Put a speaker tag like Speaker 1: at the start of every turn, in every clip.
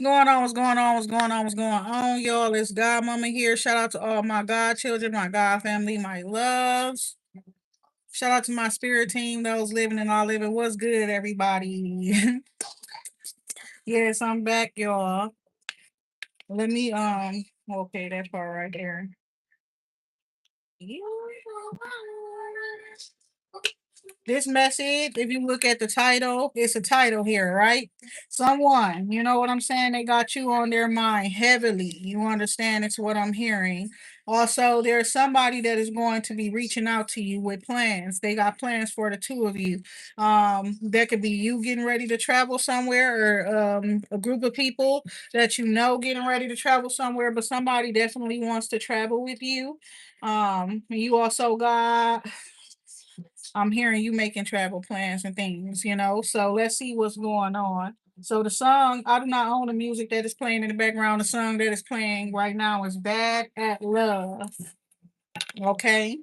Speaker 1: Going on? What's going on? What's going on? What's going on, y'all? It's Godmama here. Shout out to all my godchildren, my God family, my loves. Shout out to my spirit team, those living and all living. What's good, everybody? Yes, I'm back, y'all. Let me okay, that part right there. This message, if you look at the title, it's a title here, right? Someone, you know what I'm saying? They got you on their mind heavily. You understand? It's what I'm hearing. Also, there's somebody that is going to be reaching out to you with plans. They got plans for the two of you. That could be you getting ready to travel somewhere, or a group of people that you know getting ready to travel somewhere, but somebody definitely wants to travel with you. You also got, I'm hearing you making travel plans and things, So let's see what's going on. So the song, I do not own the music that is playing in the background. The song that is playing right now is Bad at Love. Okay.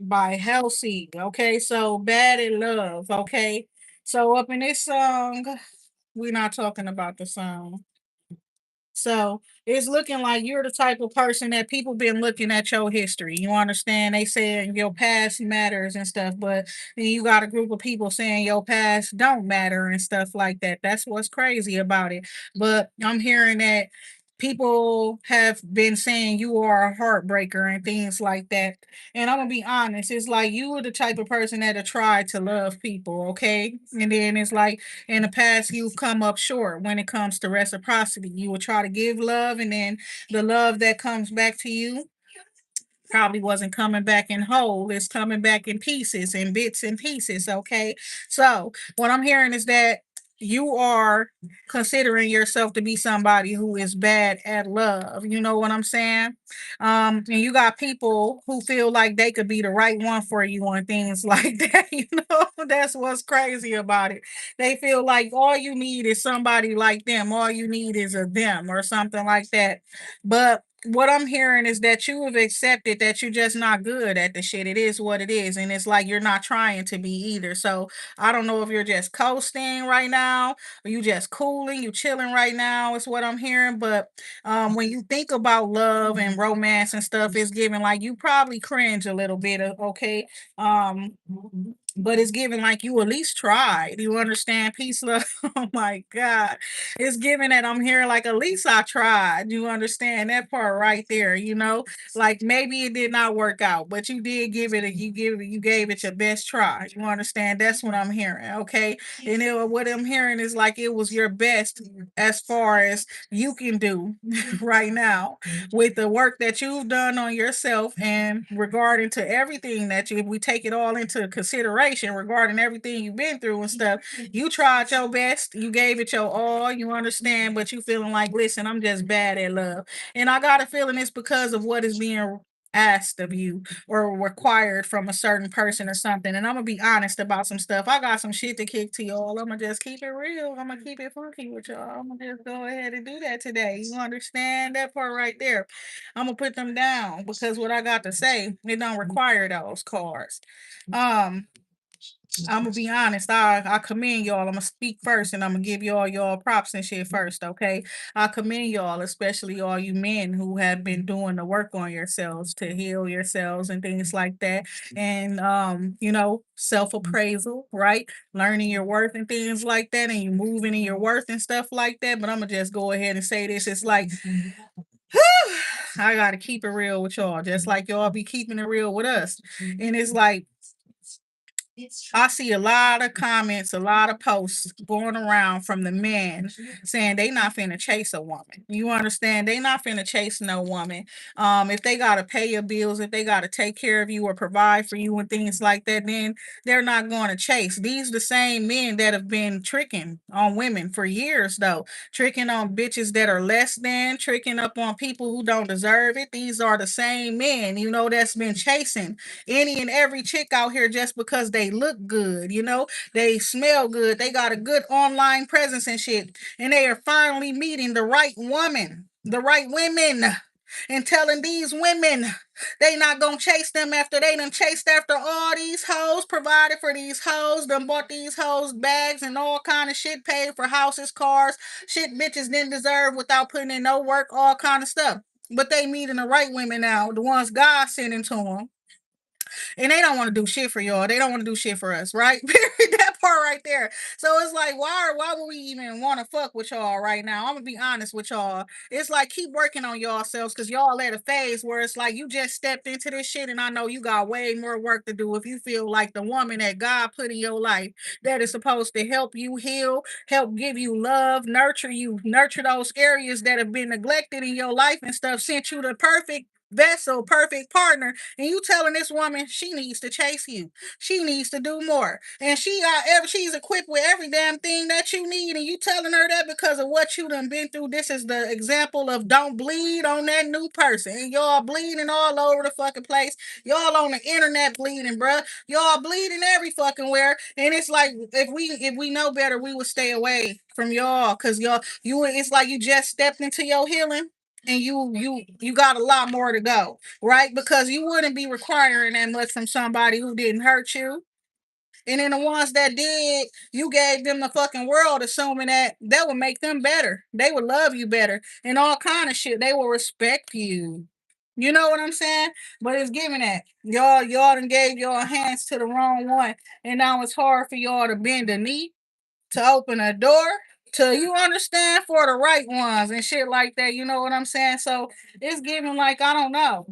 Speaker 1: By Halsey. Okay, so Bad at Love. Okay. So up in this song, we're not talking about the song. So it's looking like you're the type of person that people been looking at your history. You understand? They saying your past matters and stuff, but then you got a group of people saying your past don't matter and stuff like that. That's what's crazy about it. But I'm hearing that people have been saying you are a heartbreaker and things like that. And I'm gonna be honest, it's like you were the type of person that tried to love people, okay? And then it's like in the past you've come up short when it comes to reciprocity. You will try to give love, and then the love that comes back to you probably wasn't coming back in whole. It's coming back in pieces and bits and pieces. Okay. So what I'm hearing is that you are considering yourself to be somebody who is bad at love. You know what I'm saying? And you got people who feel like they could be the right one for you and things like that. That's what's crazy about it. They feel like all you need is somebody like them. All you need is a them or something like that. But what I'm hearing is that you have accepted that you're just not good at the shit. It is what it is. And it's like you're not trying to be either. So I don't know if you're just coasting right now or you just cooling, you chilling right now, is what I'm hearing. But when you think about love and romance and stuff, it's giving like you probably cringe a little bit, okay? Um, but it's giving like you at least tried. You understand? Peace, love. Oh my God. It's giving that I'm here like at least I tried. You understand that part right there, Like maybe it did not work out, but you did give it a you gave it your best try. You understand? That's what I'm hearing. Okay. And what I'm hearing is like it was your best as far as you can do right now with the work that you've done on yourself and regarding to everything that you, if we take it all into consideration regarding everything you've been through and stuff, you tried your best, you gave it your all, you understand, but you feeling like, listen, I'm just bad at love. And I got a feeling it's because of what is being asked of you or required from a certain person or something. And I'm gonna be honest about some stuff. I got some shit to kick to y'all. I'm gonna just keep it real. I'm gonna keep it funky with y'all. I'm gonna just go ahead and do that today. You understand that part right there? I'm gonna put them down because what I got to say, it don't require those cards. Um, I'm gonna be honest. I commend y'all. I'm gonna speak first, and I'm gonna give y'all props and shit first. Okay, I commend y'all, especially all you men who have been doing the work on yourselves to heal yourselves and things like that. And self appraisal, right? Learning your worth and things like that, and you moving in your worth and stuff like that. But I'm gonna just go ahead and say this. It's like I gotta keep it real with y'all, just like y'all be keeping it real with us. And it's like I see a lot of comments, a lot of posts going around from the men saying they not finna chase a woman. You understand? They not finna chase no woman. If they gotta pay your bills, if they gotta take care of you or provide for you and things like that, then they're not going to chase. These the same men that have been tricking on women for years, though, tricking on bitches that are less than, tricking up on people who don't deserve it. These are the same men, that's been chasing any and every chick out here just because they look good, they smell good, they got a good online presence and shit, and they are finally meeting the right woman, the right women. and telling these women they not gonna chase them after they done chased after all these hoes, provided for these hoes, done bought these hoes bags and all kind of shit, paid for houses, cars, shit bitches didn't deserve without putting in no work, all kind of stuff. But they meeting the right women now, the ones God sending to them, and they don't want to do shit for y'all. They don't want to do shit for us, right? That part right there. So it's like, why would we even want to fuck with y'all right now? I'm gonna be honest with y'all. It's like keep working on yourselves because y'all at a phase where it's like you just stepped into this shit, and I know you got way more work to do if you feel like the woman that God put in your life that is supposed to help you heal, help give you love, nurture you, nurture those areas that have been neglected in your life and stuff, sent you the perfect vessel, perfect partner, and you telling this woman she needs to chase you. She needs to do more. And she's equipped with every damn thing that you need. And you telling her that because of what you done been through. This is the example of don't bleed on that new person. And y'all bleeding all over the fucking place. Y'all on the internet bleeding, bruh. Y'all bleeding every fucking where. And it's like if we know better, we would stay away from y'all. Cause you it's like you just stepped into your healing and you got a lot more to go, right? Because you wouldn't be requiring that much from somebody who didn't hurt you. And then the ones that did, you gave them the fucking world, assuming that would make them better. They would love you better and all kind of shit. They will respect you. You know what I'm saying? But it's giving that. Y'all done gave your hands to the wrong one. And now it's hard for y'all to bend the knee, to open a door, to you understand for the right ones and shit like that. You know what I'm saying? So it's giving like I don't know.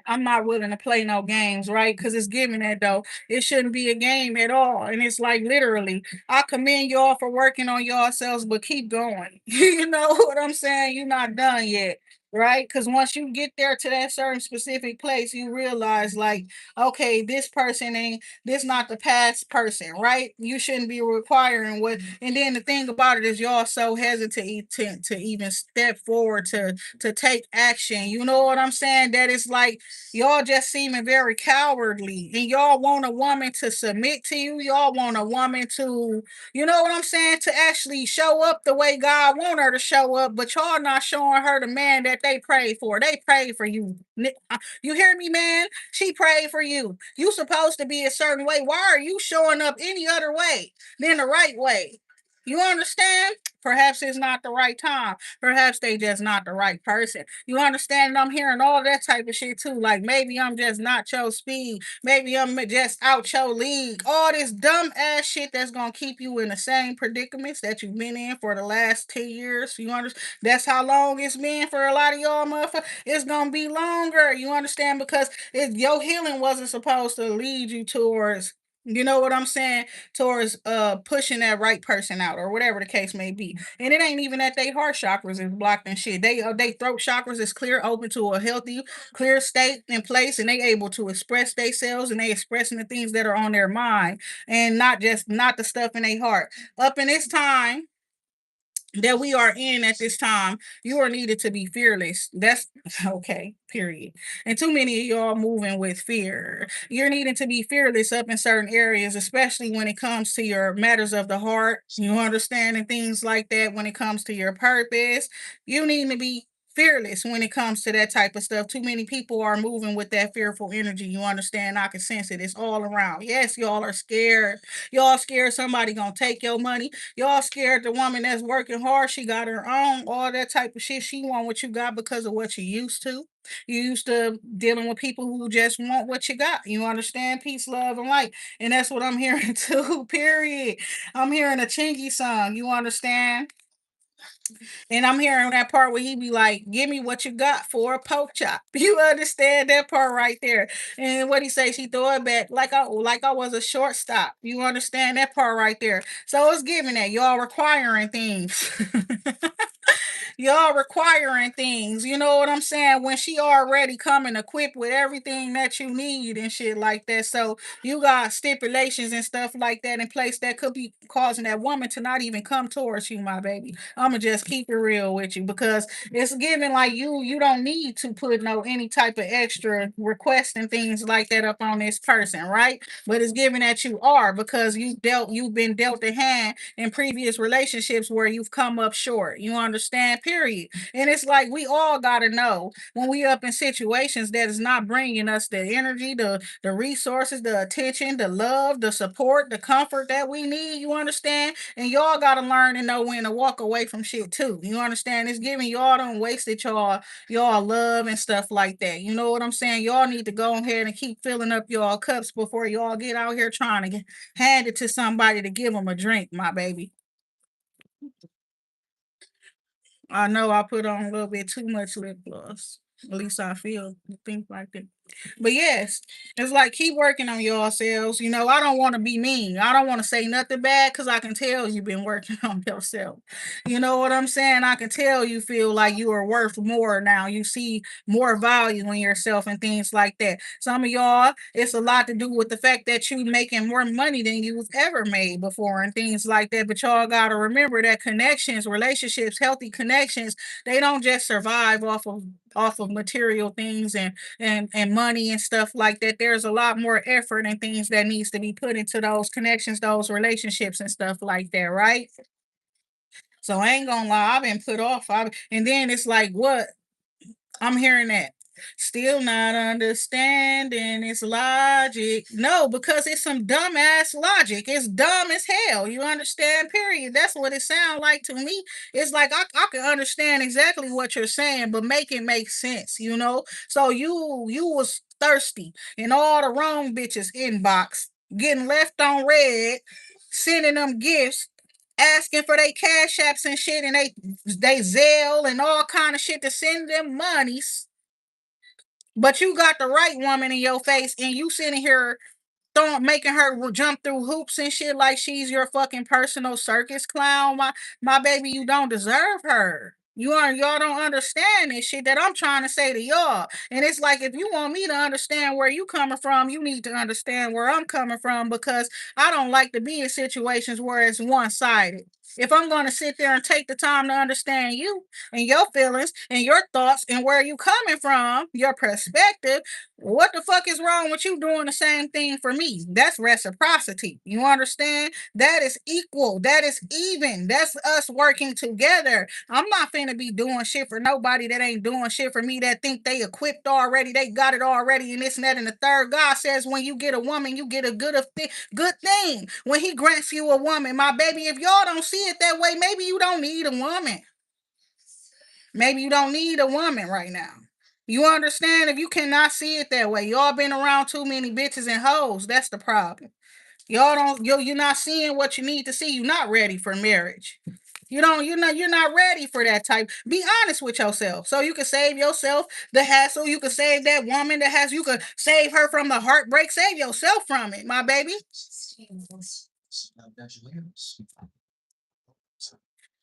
Speaker 1: I'm not willing to play no games, right? Because it's giving that though. It shouldn't be a game at all. And it's like literally, I commend y'all for working on yourselves, but keep going. You know what I'm saying? You're not done yet. Right? Because once you get there to that certain specific place, you realize, like, okay, this person ain't this not the past person, right? You shouldn't be requiring what. And then the thing about it is, y'all so hesitant to even step forward to take action. You know what I'm saying? That it's like y'all just seeming very cowardly, and y'all want a woman to submit to you. Y'all want a woman to, you know what I'm saying, to actually show up the way God want her to show up, but y'all not showing her the man that they prayed for. They prayed for you. You hear me, man? She prayed for you. You supposed to be a certain way. Why are you showing up any other way than the right way? You understand? Perhaps it's not the right time. Perhaps they just not the right person. You understand? I'm hearing all that type of shit too. Like maybe I'm just not your speed. Maybe I'm just out your league. All this dumb ass shit that's gonna keep you in the same predicaments that you've been in for the last 10 years. You understand? That's how long it's been for a lot of y'all motherfuckers. It's gonna be longer. You understand? Because your healing wasn't supposed to lead you towards, you know what I'm saying, towards pushing that right person out or whatever the case may be. And it ain't even that they heart chakras is blocked and shit. They throat chakras is clear, open to a healthy, clear state in place, and they able to express themselves, and they expressing the things that are on their mind, and not the stuff in their heart. Up in this time that we are in at this time, you are needed to be fearless. That's okay, period. And too many of y'all moving with fear. You're needing to be fearless up in certain areas, especially when it comes to your matters of the heart. You understand, and things like that when it comes to your purpose. You need to be fearless when it comes to that type of stuff. Too many people are moving with that fearful energy. You understand? I can sense it. It's all around. Yes, y'all are scared. Y'all scared somebody gonna take your money. Y'all scared the woman that's working hard, she got her own, all that type of shit. She want what you got because of what you used to. You used to dealing with people who just want what you got. You understand? Peace, love, and light. And that's what I'm hearing too, period. I'm hearing a Chingy song. You understand? And I'm hearing that part where he be like, "Give me what you got for a pork chop." You understand that part right there? And what he say, she throw it back like I was a shortstop. You understand that part right there? So it's giving that y'all requiring things. Y'all requiring things, you know what I'm saying? When she already coming equipped with everything that you need and shit like that. So you got stipulations and stuff like that in place that could be causing that woman to not even come towards you, my baby. I'ma just keep it real with you because it's giving like you don't need to put no any type of extra request and things like that up on this person, right? But it's giving that you are because you've been dealt a hand in previous relationships where you've come up short. You understand? period. And it's like we all gotta know when we up in situations that is not bringing us the energy, the resources, the attention, the love, the support, the comfort that we need. You understand? And y'all gotta learn and know when to walk away from shit too. You understand? It's giving y'all don't wasted y'all love and stuff like that. You know what I'm saying? Y'all need to go ahead and keep filling up y'all cups before y'all get out here trying to hand it to somebody to give them a drink, my baby. I know I put on a little bit too much lip gloss. At least I feel think like that. But yes, it's like keep working on yourselves. You know, I don't want to be mean. I don't want to say nothing bad because I can tell you've been working on yourself. You know what I'm saying? I can tell you feel like you are worth more now. You see more value in yourself and things like that. Some of y'all, it's a lot to do with the fact that you making more money than you've ever made before and things like that. But y'all gotta remember that connections, relationships, healthy connections, they don't just survive off of material things and money and stuff like that. There's a lot more effort and things that needs to be put into those connections, those relationships and stuff like that, right? So I ain't gonna lie, I've been put off. And then it's like, what? I'm hearing that. Still not understanding its logic. No, because it's some dumbass logic. It's dumb as hell. You understand? Period. That's what it sounds like to me. It's like I can understand exactly what you're saying, but make it make sense, you know? So you was thirsty in all the wrong bitches inbox, getting left on red, sending them gifts, asking for their cash apps and shit, and they Zelle and all kind of shit to send them monies. But you got the right woman in your face, and you sitting here throwing, making her jump through hoops and shit like she's your fucking personal circus clown. My baby, you don't deserve her. Y'all don't understand this shit that I'm trying to say to y'all. And it's like if you want me to understand where you coming from, you need to understand where I'm coming from because I don't like to be in situations where it's one sided. If I'm going to sit there and take the time to understand you and your feelings and your thoughts and where you coming from, your perspective, what the fuck is wrong with you doing the same thing for me? That's reciprocity. You understand? That is equal. That is even. That's us working together. I'm not finna be doing shit for nobody that ain't doing shit for me that think they equipped already, they got it already, and this and that. And the third, God says when you get a woman, you get a good thing. When he grants you a woman, my baby, if y'all don't see it that way, maybe you don't need a woman. Maybe you don't need a woman right now. You understand? If you cannot see it that way, y'all been around too many bitches and hoes. That's the problem. Y'all don't you're not seeing what you need to see. You're not ready for marriage. You're not ready for that type. Be honest with yourself. So you can save yourself the hassle. You can save that woman that has you can save her from the heartbreak. Save yourself from it, my baby.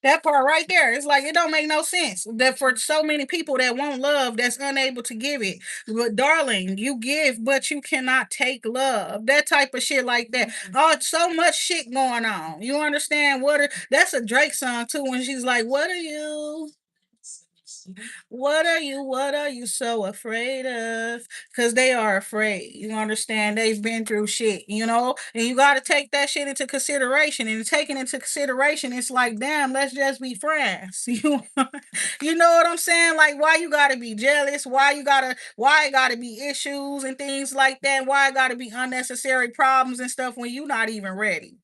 Speaker 1: That part right there, it's like it don't make no sense that for so many people that want love that's unable to give it. But darling, you give, but you cannot take love. That type of shit like that. Oh, so much shit going on. You understand what? That's a Drake song too. When she's like, "What are you? What are you so afraid of?" Because they are afraid. You understand? They've been through shit, and you got to take that shit into consideration. And taking into consideration, it's like, damn, let's just be friends. You know what I'm saying? Like, why you got to be jealous? Why it got to be issues and things like that? Why it got to be unnecessary problems and stuff when you're not even ready?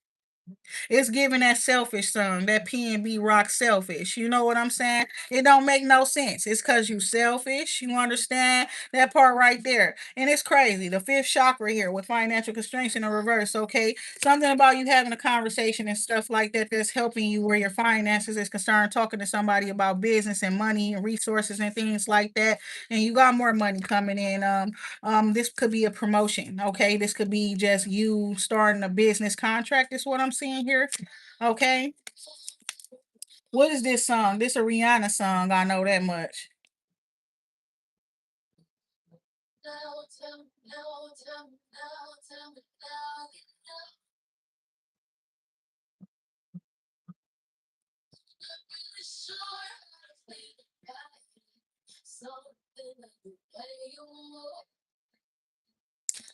Speaker 1: It's giving that selfish song, that PNB rock selfish. You know what I'm saying? It don't make no sense. It's cause you selfish. You understand that part right there. And it's crazy. The fifth chakra here with financial constraints in the reverse. Okay. Something about you having a conversation and stuff like that that's helping you where your finances is concerned, talking to somebody about business and money and resources and things like that. And you got more money coming in. This could be a promotion. Okay. This could be just you starting a business contract, is what I'm seeing here. Okay. What is this song? This a Rihanna song. I know that much.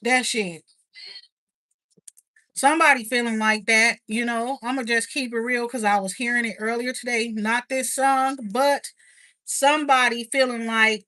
Speaker 1: That shit. Somebody feeling like that, I'm gonna just keep it real because I was hearing it earlier today. Not this song, but somebody feeling like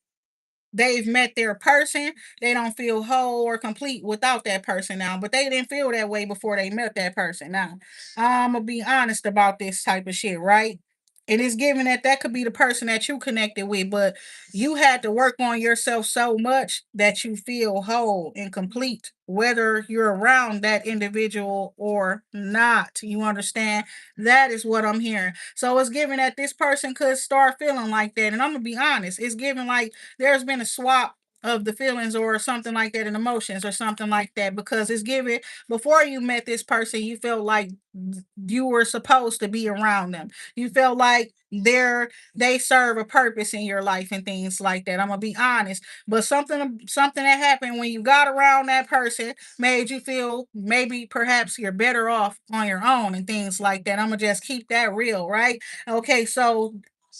Speaker 1: they've met their person. They don't feel whole or complete without that person now, but they didn't feel that way before they met that person. Now, I'm gonna be honest about this type of shit, right? It is given that that could be the person that you connected with, but you had to work on yourself so much that you feel whole and complete, whether you're around that individual or not. You understand? That is what I'm hearing. So it's given that this person could start feeling like that. And I'm gonna be honest, it's given like there's been a swap of the feelings or something like that in emotions or something like that because it's given before you met this person you felt like you were supposed to be around them, you felt like they serve a purpose in your life and things like that. I'm gonna be honest, but something that happened when you got around that person made you feel maybe perhaps you're better off on your own and things like that. I'm gonna just keep that real, right? Okay, so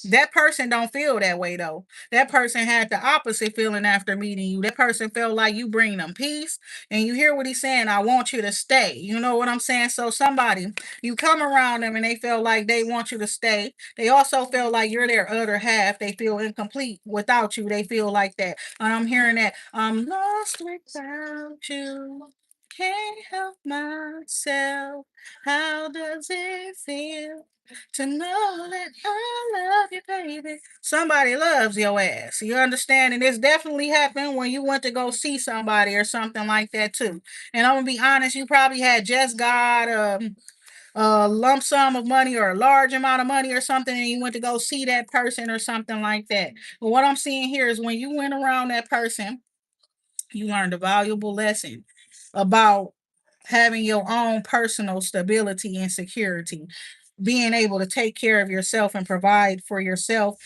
Speaker 1: that person don't feel that way though. That person had the opposite feeling after meeting you. That person felt like you bring them peace. And you hear what he's saying, I want you to stay. You know what I'm saying? So somebody, you come around them and they feel like they want you to stay. They also feel like you're their other half. They feel incomplete without you. They feel like that. And I'm hearing that I'm lost without you. Can't help myself. How does it feel to know that I love you, baby? Somebody loves your ass. You understand? And it's definitely happened when you went to go see somebody or something like that too. And I'm gonna be honest, you probably had just got a lump sum of money or a large amount of money or something, and you went to go see that person or something like that. But what I'm seeing here is when you went around that person, you learned a valuable lesson about having your own personal stability and security, being able to take care of yourself and provide for yourself,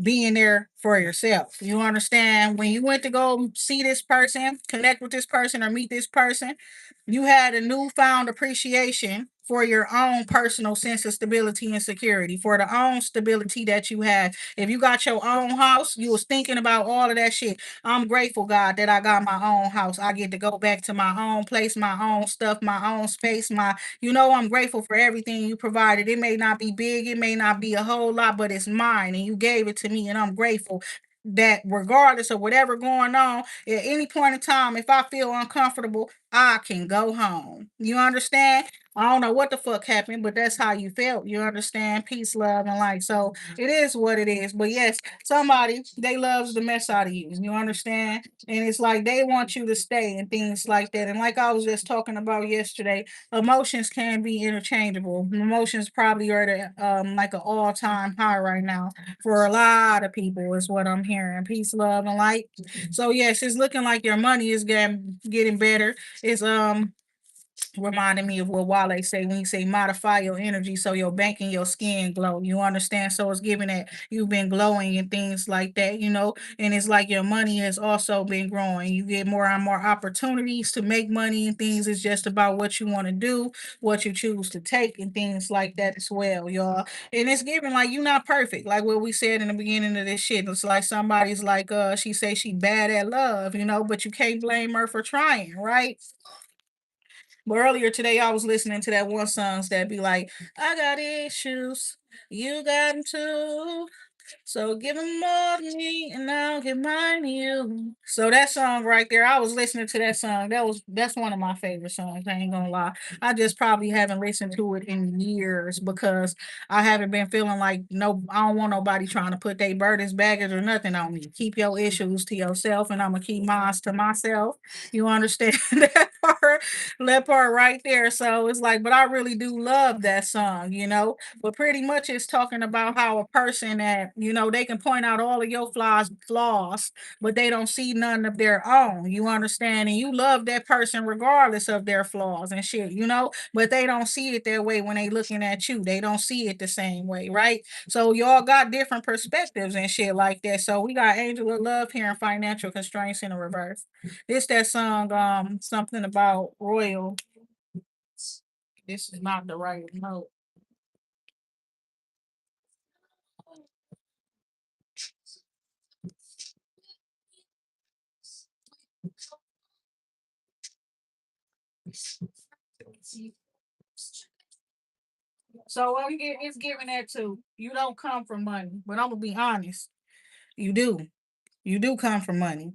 Speaker 1: being there for yourself. You understand? When you went to go see this person, connect with this person, or meet this person, you had a newfound appreciation for your own personal sense of stability and security, for the own stability that you had. If you got your own house, you was thinking about all of that shit. I'm grateful, God, that I got my own house. I get to go back to my own place, my own stuff, my own space, I'm grateful for everything you provided. It may not be big, it may not be a whole lot, but it's mine and you gave it to me and I'm grateful that regardless of whatever going on, at any point in time, if I feel uncomfortable, I can go home. You understand? I don't know what the fuck happened, but that's how you felt. You understand? Peace, love, and light. So it is what it is. But yes, somebody they loves the mess out of you. You understand? And it's like they want you to stay and things like that. And like I was just talking about yesterday, emotions can be interchangeable. Emotions probably are at like an all-time high right now for a lot of people is what I'm hearing. Peace, love, and light. So yes, it's looking like your money is getting better. It's reminding me of what Wale say when he say modify your energy so your bank and your skin glow. You understand? So it's giving that you've been glowing and things like that. And it's like your money has also been growing. You get more and more opportunities to make money and things. It's just about what you want to do, what you choose to take, and things like that as well, y'all. And it's giving like you're not perfect, like what we said in the beginning of this shit. It's like somebody's like, she say she bad at love, but you can't blame her for trying, right? But earlier today, I was listening to that one songs that be like, I got issues, you got them too. So give them more to me, and I'll give mine to you. So that song right there, I was listening to that song. That's one of my favorite songs. I ain't gonna lie. I just probably haven't listened to it in years because I haven't been feeling like no. I don't want nobody trying to put their burdens, baggage, or nothing on me. Keep your issues to yourself, and I'm gonna keep mine to myself. You understand that part? That part right there. So it's like, but I really do love that song. But pretty much it's talking about how a person that they can point out all of your flaws, but they don't see none of their own. You understand? And you love that person regardless of their flaws and shit, but they don't see it that way when they looking at you. They don't see it the same way, right? So y'all got different perspectives and shit like that. So we got Angel of Love here and Financial Constraints in the reverse. This that song, something about Royal. This is not the right note. So it's giving that to you don't come from money, but I'm gonna be honest, you do. You do come from money.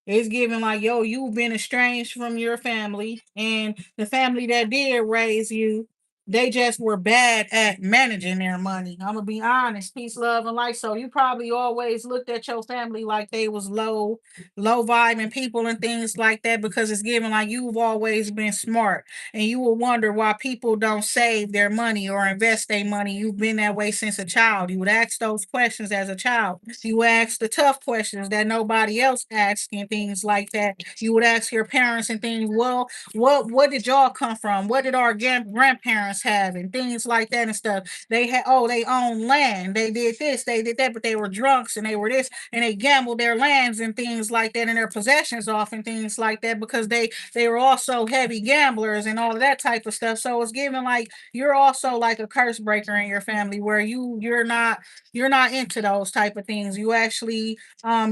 Speaker 1: It's given like, yo, you've been estranged from your family, and the family that did raise you, they just were bad at managing their money. I'm gonna be honest, peace, love, and light. So you probably always looked at your family like they was low vibing people and things like that because it's given like you've always been smart, and you will wonder why people don't save their money or invest their money. You've been that way since a child. You would ask those questions as a child. You would ask the tough questions that nobody else asked and things like that. You would ask your parents and things, well, what did y'all come from? What did our grandparents have and things like that and stuff. They had they own land. They did this, they did that, but they were drunks and they were this and they gambled their lands and things like that and their possessions off and things like that because they were also heavy gamblers and all of that type of stuff. So it's given like you're also like a curse breaker in your family where you're not into those type of things. You actually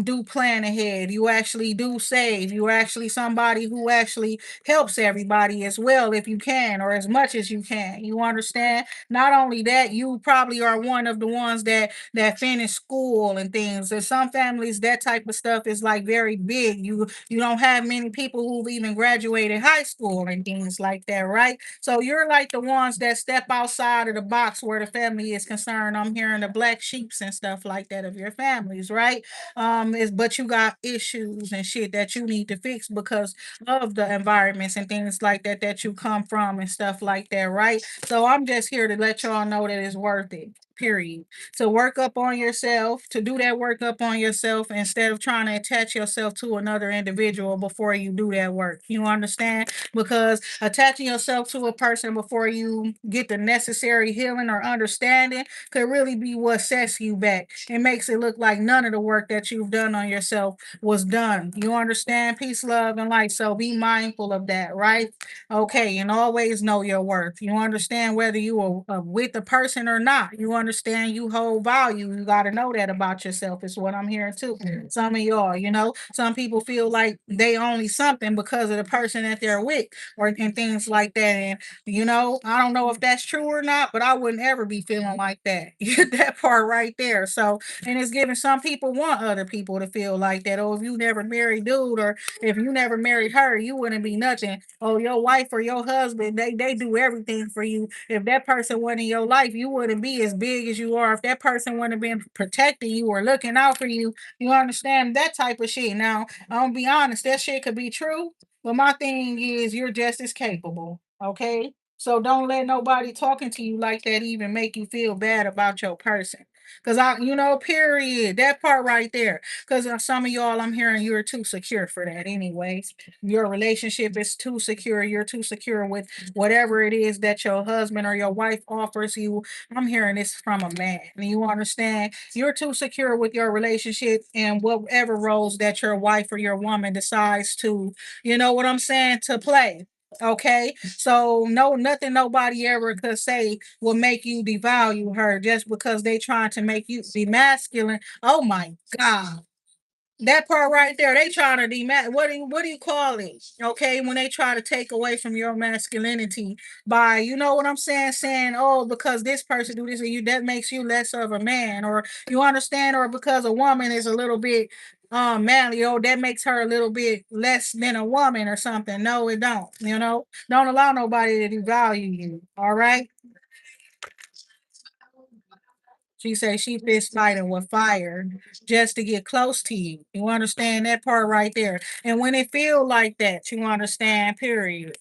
Speaker 1: do plan ahead. You actually do save. You actually somebody who actually helps everybody as well if you can or as much as you can. You understand? Not only that, you probably are one of the ones that finish school and things. In some families, that type of stuff is like very big. You don't have many people who've even graduated high school and things like that, right? So you're like the ones that step outside of the box where the family is concerned. I'm hearing the black sheeps and stuff like that of your families, right? Is but you got issues and shit that you need to fix because of the environments and things like that that you come from and stuff like that, right? So I'm just here to let y'all know that it's worth it. Period. To work up on yourself, to do that work up on yourself instead of trying to attach yourself to another individual before you do that work. You understand? Because attaching yourself to a person before you get the necessary healing or understanding could really be what sets you back. It makes it look like none of the work that you've done on yourself was done. You understand? Peace, love, and light. So be mindful of that, right? Okay, and always know your worth. You understand whether you are with a person or not. You understand you hold value. You got to know that about yourself, is what I'm hearing too. Some of y'all, some people feel like they only something because of the person that they're with or and things like that. And I don't know if that's true or not, but I wouldn't ever be feeling like that. That part right there. So, and it's giving some people want other people to feel like that. Oh, if you never married dude or if you never married her, you wouldn't be nothing. Oh, your wife or your husband, they do everything for you. If that person wasn't in your life, you wouldn't be as big as you are. If that person wouldn't have been protecting you or looking out for you, you understand that type of shit. Now, I'm gonna be honest, that shit could be true, but my thing is you're just as capable. Okay. So don't let nobody talking to you like that even make you feel bad about your person. Cause period. That part right there. Cause some of y'all, I'm hearing you're too secure for that. Anyways, your relationship is too secure. You're too secure with whatever it is that your husband or your wife offers you. I'm hearing this from a man. And you understand? You're too secure with your relationship and whatever roles that your wife or your woman decides to, you know what I'm saying, to play. Okay, so no, nothing nobody ever could say will make you devalue her just because they trying to make you be masculine. Oh my God. That part right there, they trying to what do you call it? Okay, when they try to take away from your masculinity by you know what I'm saying, oh, because this person do this and you that makes you less of a man, or you understand, or because a woman is a little bit manly, oh, that makes her a little bit less than a woman or something. No, it don't, don't allow nobody to devalue you. All right. She say she fist fighting with fire just to get close to you. You understand that part right there? And when it feel like that, you understand, period.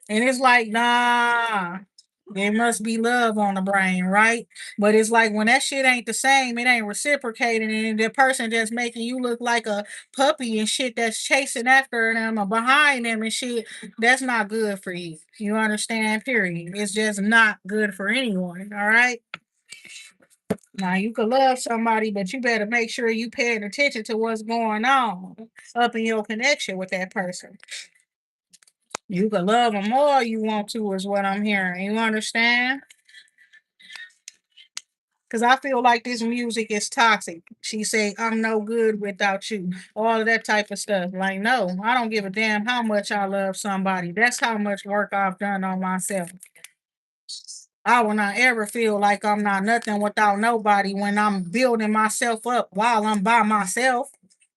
Speaker 1: And it's like, nah, there must be love on the brain, right? But it's like when that shit ain't the same, it ain't reciprocating, and the person just making you look like a puppy and shit that's chasing after them or behind them and shit, that's not good for you. You understand, period. It's just not good for anyone, all right? Now you could love somebody, but you better make sure you paying attention to what's going on up in your connection with that person. You can love them all you want to, is what I'm hearing. You understand? Cause I feel like this music is toxic. She say, I'm no good without you. All of that type of stuff. Like, no, I don't give a damn how much I love somebody. That's how much work I've done on myself. I will not ever feel like I'm not nothing without nobody when I'm building myself up while I'm by myself.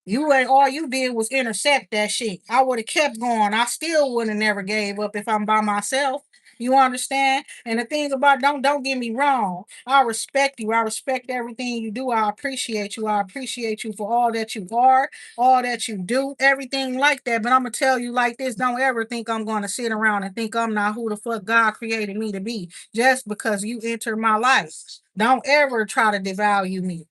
Speaker 1: You ain't all you did was intercept that shit. I would have kept going. I still would have never gave up if I'm by myself. You understand? And the thing about don't get me wrong. I respect you. I respect everything you do. I appreciate you. I appreciate you for all that you are, all that you do, everything like that. But I'm gonna tell you like this: don't ever think I'm gonna sit around and think I'm not who the fuck God created me to be just because you enter my life. Don't ever try to devalue me.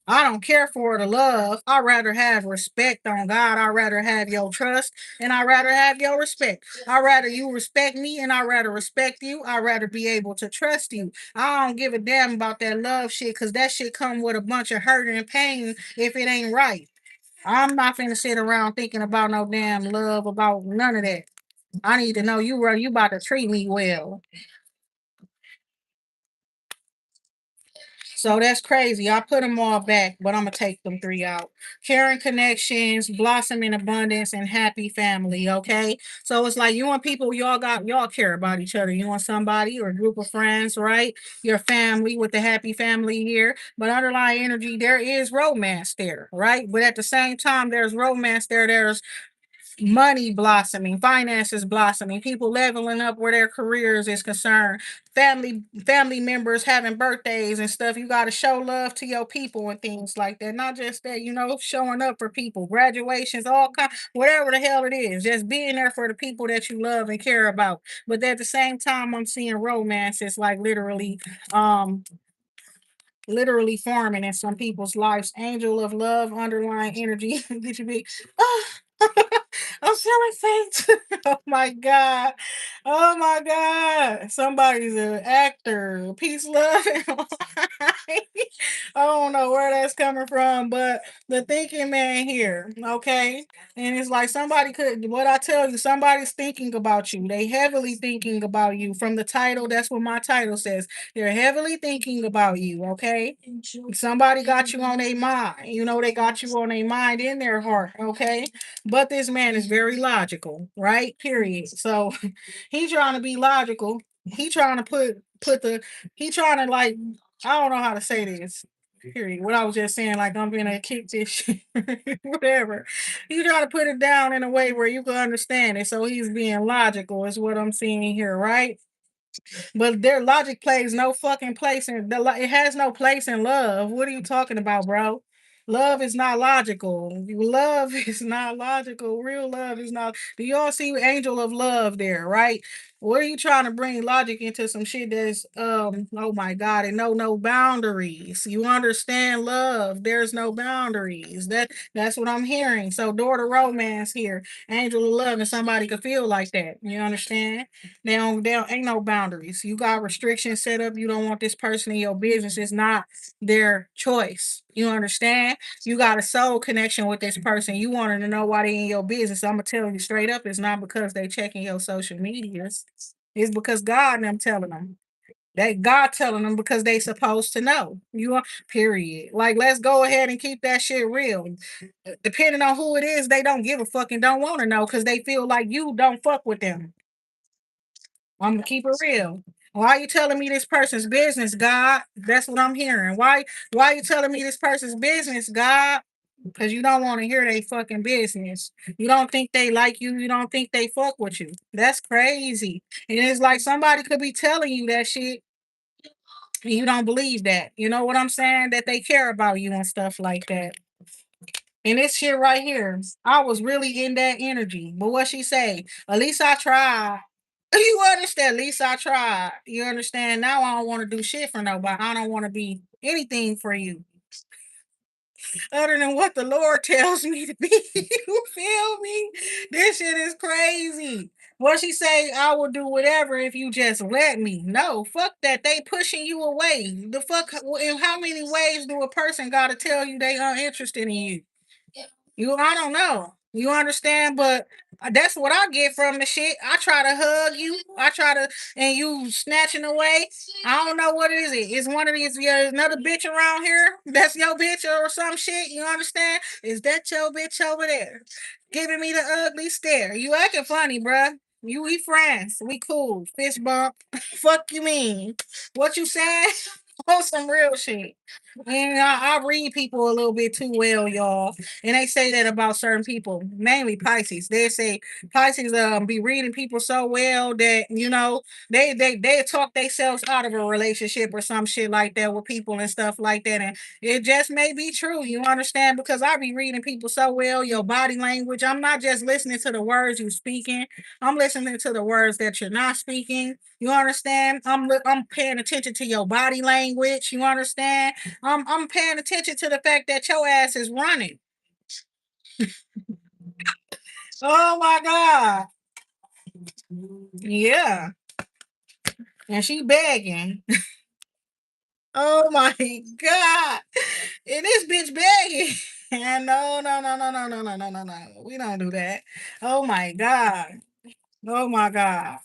Speaker 1: I don't care for the love. I rather have respect on God. I rather have your trust and I rather have your respect. I rather you respect me and I rather respect you. I rather be able to trust you. I don't give a damn about that love shit because that shit come with a bunch of hurt and pain if it ain't right. I'm not finna sit around thinking about no damn love about none of that. I need to know you about to treat me well. So that's crazy. I put them all back, but I'm gonna take them three out. Caring connections, blossom in abundance, and happy family. Okay, so it's like you want people y'all care about each other. You want somebody or a group of friends, right? Your family with the happy family here, but underlying energy there is romance there, right? But at the same time, there's romance there. There's money blossoming, finances blossoming, people leveling up where their careers is concerned, family members having birthdays and stuff. You got to show love to your people and things like that. Not just that, showing up for people, graduations, all kind, whatever the hell it is, just being there for the people that you love and care about. But at the same time, I'm seeing romance. It's like um literally forming in some people's lives. Angel of love, underlying energy. Did you be? Oh, I'm feeling faint. Oh my god. Oh my god. Somebody's an actor. Peace, love. I don't know where that's coming from, but the thinking man here, okay? And it's like somebody could, what I tell you, somebody's thinking about you. They heavily thinking about you. From the title, that's what my title says. They're heavily thinking about you, okay? Somebody got you on their mind. They got you on their mind in their heart, okay? But this man is very logical, right? Period. So he trying to be logical. He trying to put the he trying to like I don't know how to say this. Period. What I was just saying, like I'm gonna kick this shit, whatever. He trying to put it down in a way where you can understand it. So he's being logical, is what I'm seeing here, right? But their logic plays no fucking place it has no place in love. What are you talking about, bro? Love is not logical. Love is not logical. Real love is not. Do y'all see Angel of Love there, right? What are you trying to bring logic into some shit that's oh my god, and no boundaries. You understand love. There's no boundaries. That's what I'm hearing. So door to romance here. Angel of love and somebody could feel like that. You understand? They don't ain't no boundaries. You got restrictions set up. You don't want this person in your business. It's not their choice. You understand? You got a soul connection with this person. You wanted to know why they in your business. I'm gonna tell you straight up, it's not because they checking your social medias. It's because God and them telling them. That God telling them because they supposed to know. You are period. Like let's go ahead and keep that shit real. Depending on who it is, they don't give a fuck and don't want to know because they feel like you don't fuck with them. I'm gonna keep it real. Why are you telling me this person's business, God? That's what I'm hearing. Why are you telling me this person's business, God? Because you don't want to hear they fucking business. You don't think they like you. You don't think they fuck with you. That's crazy. And it's like somebody could be telling you that shit and you don't believe that. You know what I'm saying? That they care about you and stuff like that. And this shit right here, I was really in that energy. But what she say? At least I tried. You understand? At least I tried. You understand? Now I don't want to do shit for nobody. I don't want to be anything for you other than what the Lord tells me to be. You feel me? This shit is crazy. What she say? I will do whatever if you just let me. No, fuck that. They pushing you away. The fuck? In how many ways do a person got to tell you they uninterested in you? I don't know. You understand? But that's what I get from the shit. I try to hug you. I try to, and you snatching away. I don't know what is it. Is one of these another bitch around here? That's your bitch or some shit. You understand? Is that your bitch over there? Giving me the ugly stare. You acting funny, bruh. We friends. We cool. Fist bump. Fuck you mean? What you said? On some real shit. And I read people a little bit too well, y'all. And they say that about certain people, mainly Pisces. They say Pisces be reading people so well that they talk themselves out of a relationship or some shit like that with people and stuff like that. And it just may be true. You understand? Because I be reading people so well, your body language. I'm not just listening to the words you speaking. I'm listening to the words that you're not speaking. You understand? I'm paying attention to your body language. You understand? I'm paying attention to the fact that your ass is running. Oh my god. Yeah. And she begging. Oh my god. And this bitch begging. And no, no, no, no, no, no, no, no, no, no. We don't do that. Oh my god. Oh my god.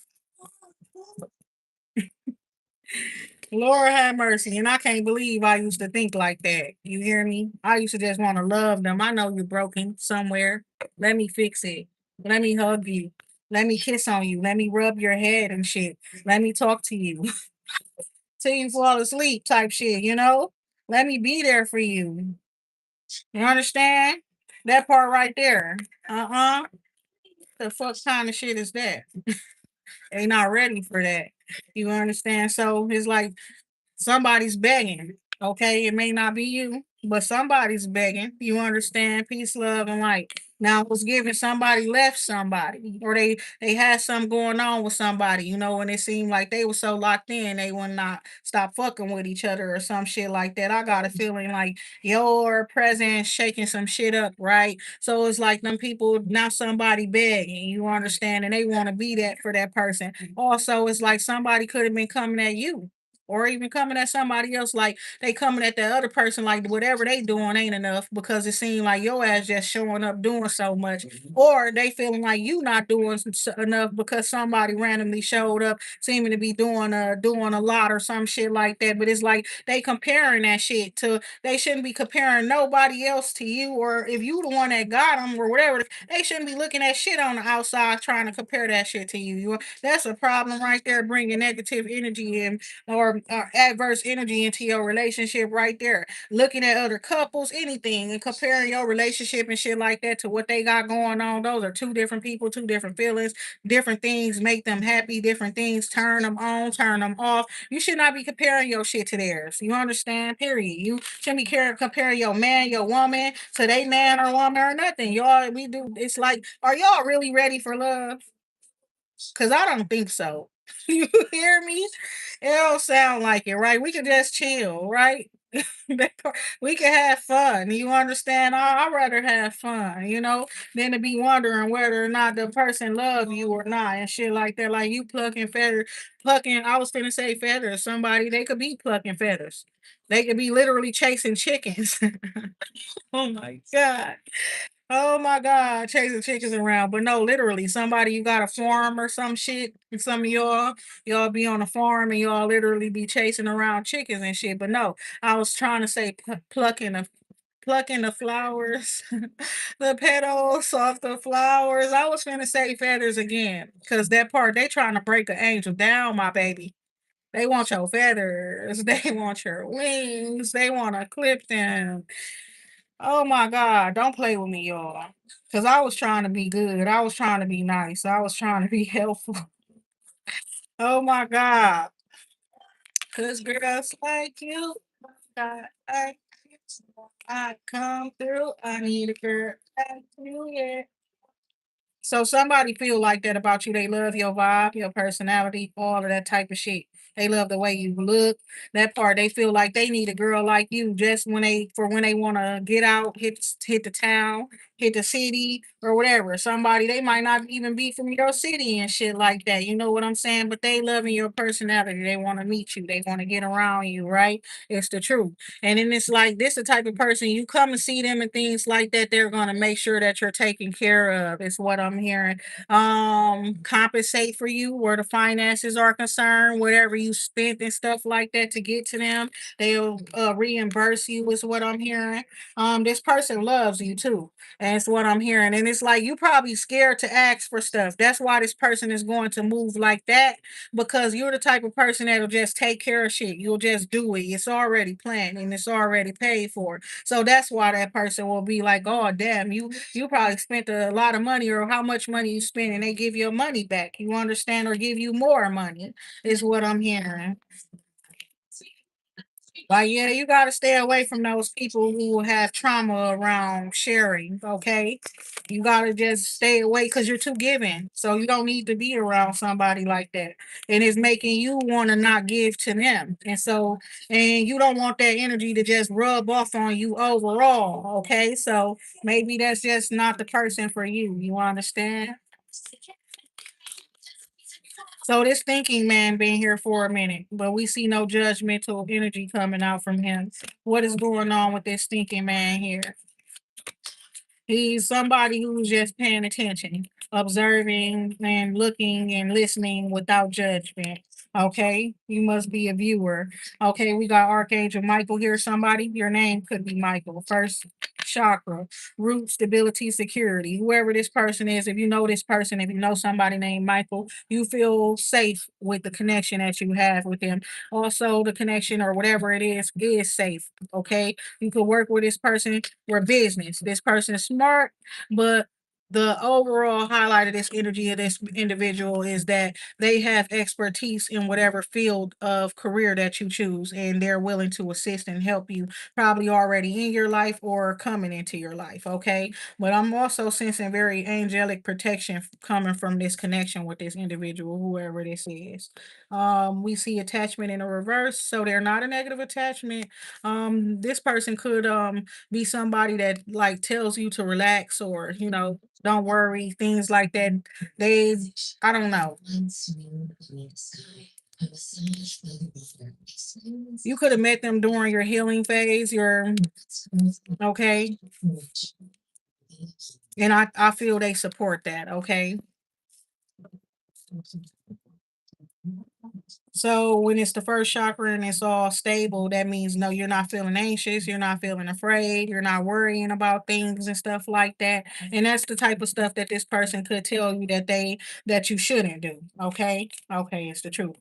Speaker 1: Lord have mercy. And I can't believe I used to think like that. You hear me? I used to just want to love them. I know you're broken somewhere. Let me fix it. Let me hug you. Let me kiss on you. Let me rub your head and shit. Let me talk to you till you fall asleep type shit, you know? Let me be there for you. You understand? That part right there. Uh-uh. The fuck kind of shit is that? They not ready for that. You understand? So it's like somebody's begging. Okay, it may not be you, but somebody's begging. You understand? Peace, love, and light. Now, it was given somebody left somebody, or they had something going on with somebody. And it seemed like they were so locked in, they would not stop fucking with each other or some shit like that. I got a feeling like your presence shaking some shit up, right? So it's like them people now somebody begging. You understand? And they want to be that for that person. Also, it's like somebody could have been coming at you or even coming at somebody else like they coming at that other person like whatever they doing ain't enough because it seemed like your ass just showing up doing so much, or they feeling like you not doing enough because somebody randomly showed up seeming to be doing a lot or some shit like that. But it's like they comparing that shit to, they shouldn't be comparing nobody else to you, or if you the one that got them or whatever, they shouldn't be looking at shit on the outside trying to compare that shit to you. That's a problem right there, bringing negative energy in or adverse energy into your relationship right there. Looking at other couples, anything, and comparing your relationship and shit like that to what they got going on. Those are two different people, two different feelings. Different things make them happy. Different things turn them on, turn them off. You should not be comparing your shit to theirs. You understand? Period. You shouldn't be comparing your man, your woman to they man or woman or nothing. Y'all, we do. It's like, are y'all really ready for love? Cause I don't think so. You hear me? It don't sound like it, right? We could just chill, right? We can have fun. You understand? I'd rather have fun, than to be wondering whether or not the person love you or not and shit like that. Like you plucking. I was finna say feathers. Somebody they could be plucking feathers. They could be literally chasing chickens. Oh my god. Oh my God, chasing chickens around. But no, literally, somebody you got a farm or some shit. And some of y'all be on a farm and y'all literally be chasing around chickens and shit. But no, I was trying to say plucking the flowers, the petals off the flowers. I was gonna say feathers again. Cause that part they trying to break an angel down, my baby. They want your feathers, they want your wings, they want to clip them. Oh my God, don't play with me, y'all. Cause I was trying to be good. I was trying to be nice. I was trying to be helpful. Oh my God. Cause girls like you, I, I come through. I need a girl like you, yeah. So somebody feel like that about you. They love your vibe, your personality, all of that type of shit. They love the way you look. That part, they feel like they need a girl like you just when they want to get out, hit the town. hit the city or whatever. Somebody, they might not even be from your city and shit like that. You know what I'm saying? But they loving your personality. They want to meet you. They want to get around you, right? It's the truth. And then it's like this the type of person you come and see them and things like that, they're gonna make sure that you're taken care of, is what I'm hearing. Compensate for you where the finances are concerned, whatever you spent and stuff like that to get to them. They'll reimburse you, is what I'm hearing. This person loves you too. That's what I'm hearing. And it's like you probably scared to ask for stuff. That's why this person is going to move like that, because you're the type of person that'll just take care of shit. You'll just do it. It's already planned and it's already paid for. So that's why that person will be like, "Oh damn, you probably spent a lot of money, or how much money you spent, and they give your money back. You understand, or give you more money," is what I'm hearing. Like, yeah, you got to stay away from those people who have trauma around sharing, okay? You got to just stay away because you're too giving. So you don't need to be around somebody like that. And it's making you want to not give to them. And you don't want that energy to just rub off on you overall, okay? So maybe that's just not the person for you. You understand? So this thinking man been here for a minute, but we see no judgmental energy coming out from him. What is going on with this thinking man here? He's somebody who's just paying attention, observing and looking and listening without judgment. Okay, you must be a viewer. Okay, we got Archangel Michael here. Somebody, your name could be Michael. First chakra, root, stability, security. Whoever this person is, if you know this person, if you know somebody named Michael, you feel safe with the connection that you have with them. Also, the connection or whatever it is safe. Okay, you could work with this person for business. This person is smart, but the overall highlight of this energy of this individual is that they have expertise in whatever field of career that you choose, and they're willing to assist and help you, probably already in your life or coming into your life. Okay. But I'm also sensing very angelic protection coming from this connection with this individual, whoever this is. We see attachment in a reverse, so they're not a negative attachment. This person could be somebody that like tells you to relax, or don't worry, things like that. They, I don't know. You could have met them during your healing phase, your okay, and I feel they support that. Okay. So when it's the first chakra and it's all stable, that means no, you're not feeling anxious, you're not feeling afraid, you're not worrying about things and stuff like that. And that's the type of stuff that this person could tell you that you shouldn't do. Okay. Okay, it's the truth.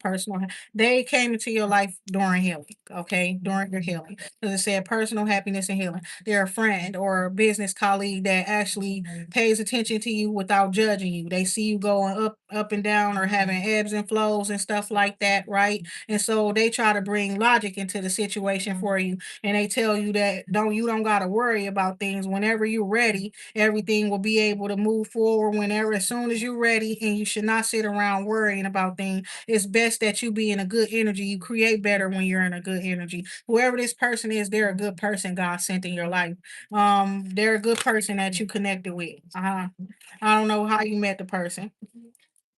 Speaker 1: They came into your life during healing, okay, during your healing. Because it said personal happiness and healing. They're a friend or a business colleague that actually pays attention to you without judging you. They see you going up and down, or having ebbs and flows and stuff like that, right? And so they try to bring logic into the situation for you, and they tell you that you don't got to worry about things. Whenever you're ready, everything will be able to move forward whenever, as soon as you're ready, and you should not sit around worrying about things. It's best that you be in a good energy. You create better when you're in a good energy. Whoever this person is, they're a good person God sent in your life. They're a good person that you connected with. I don't know how you met the person,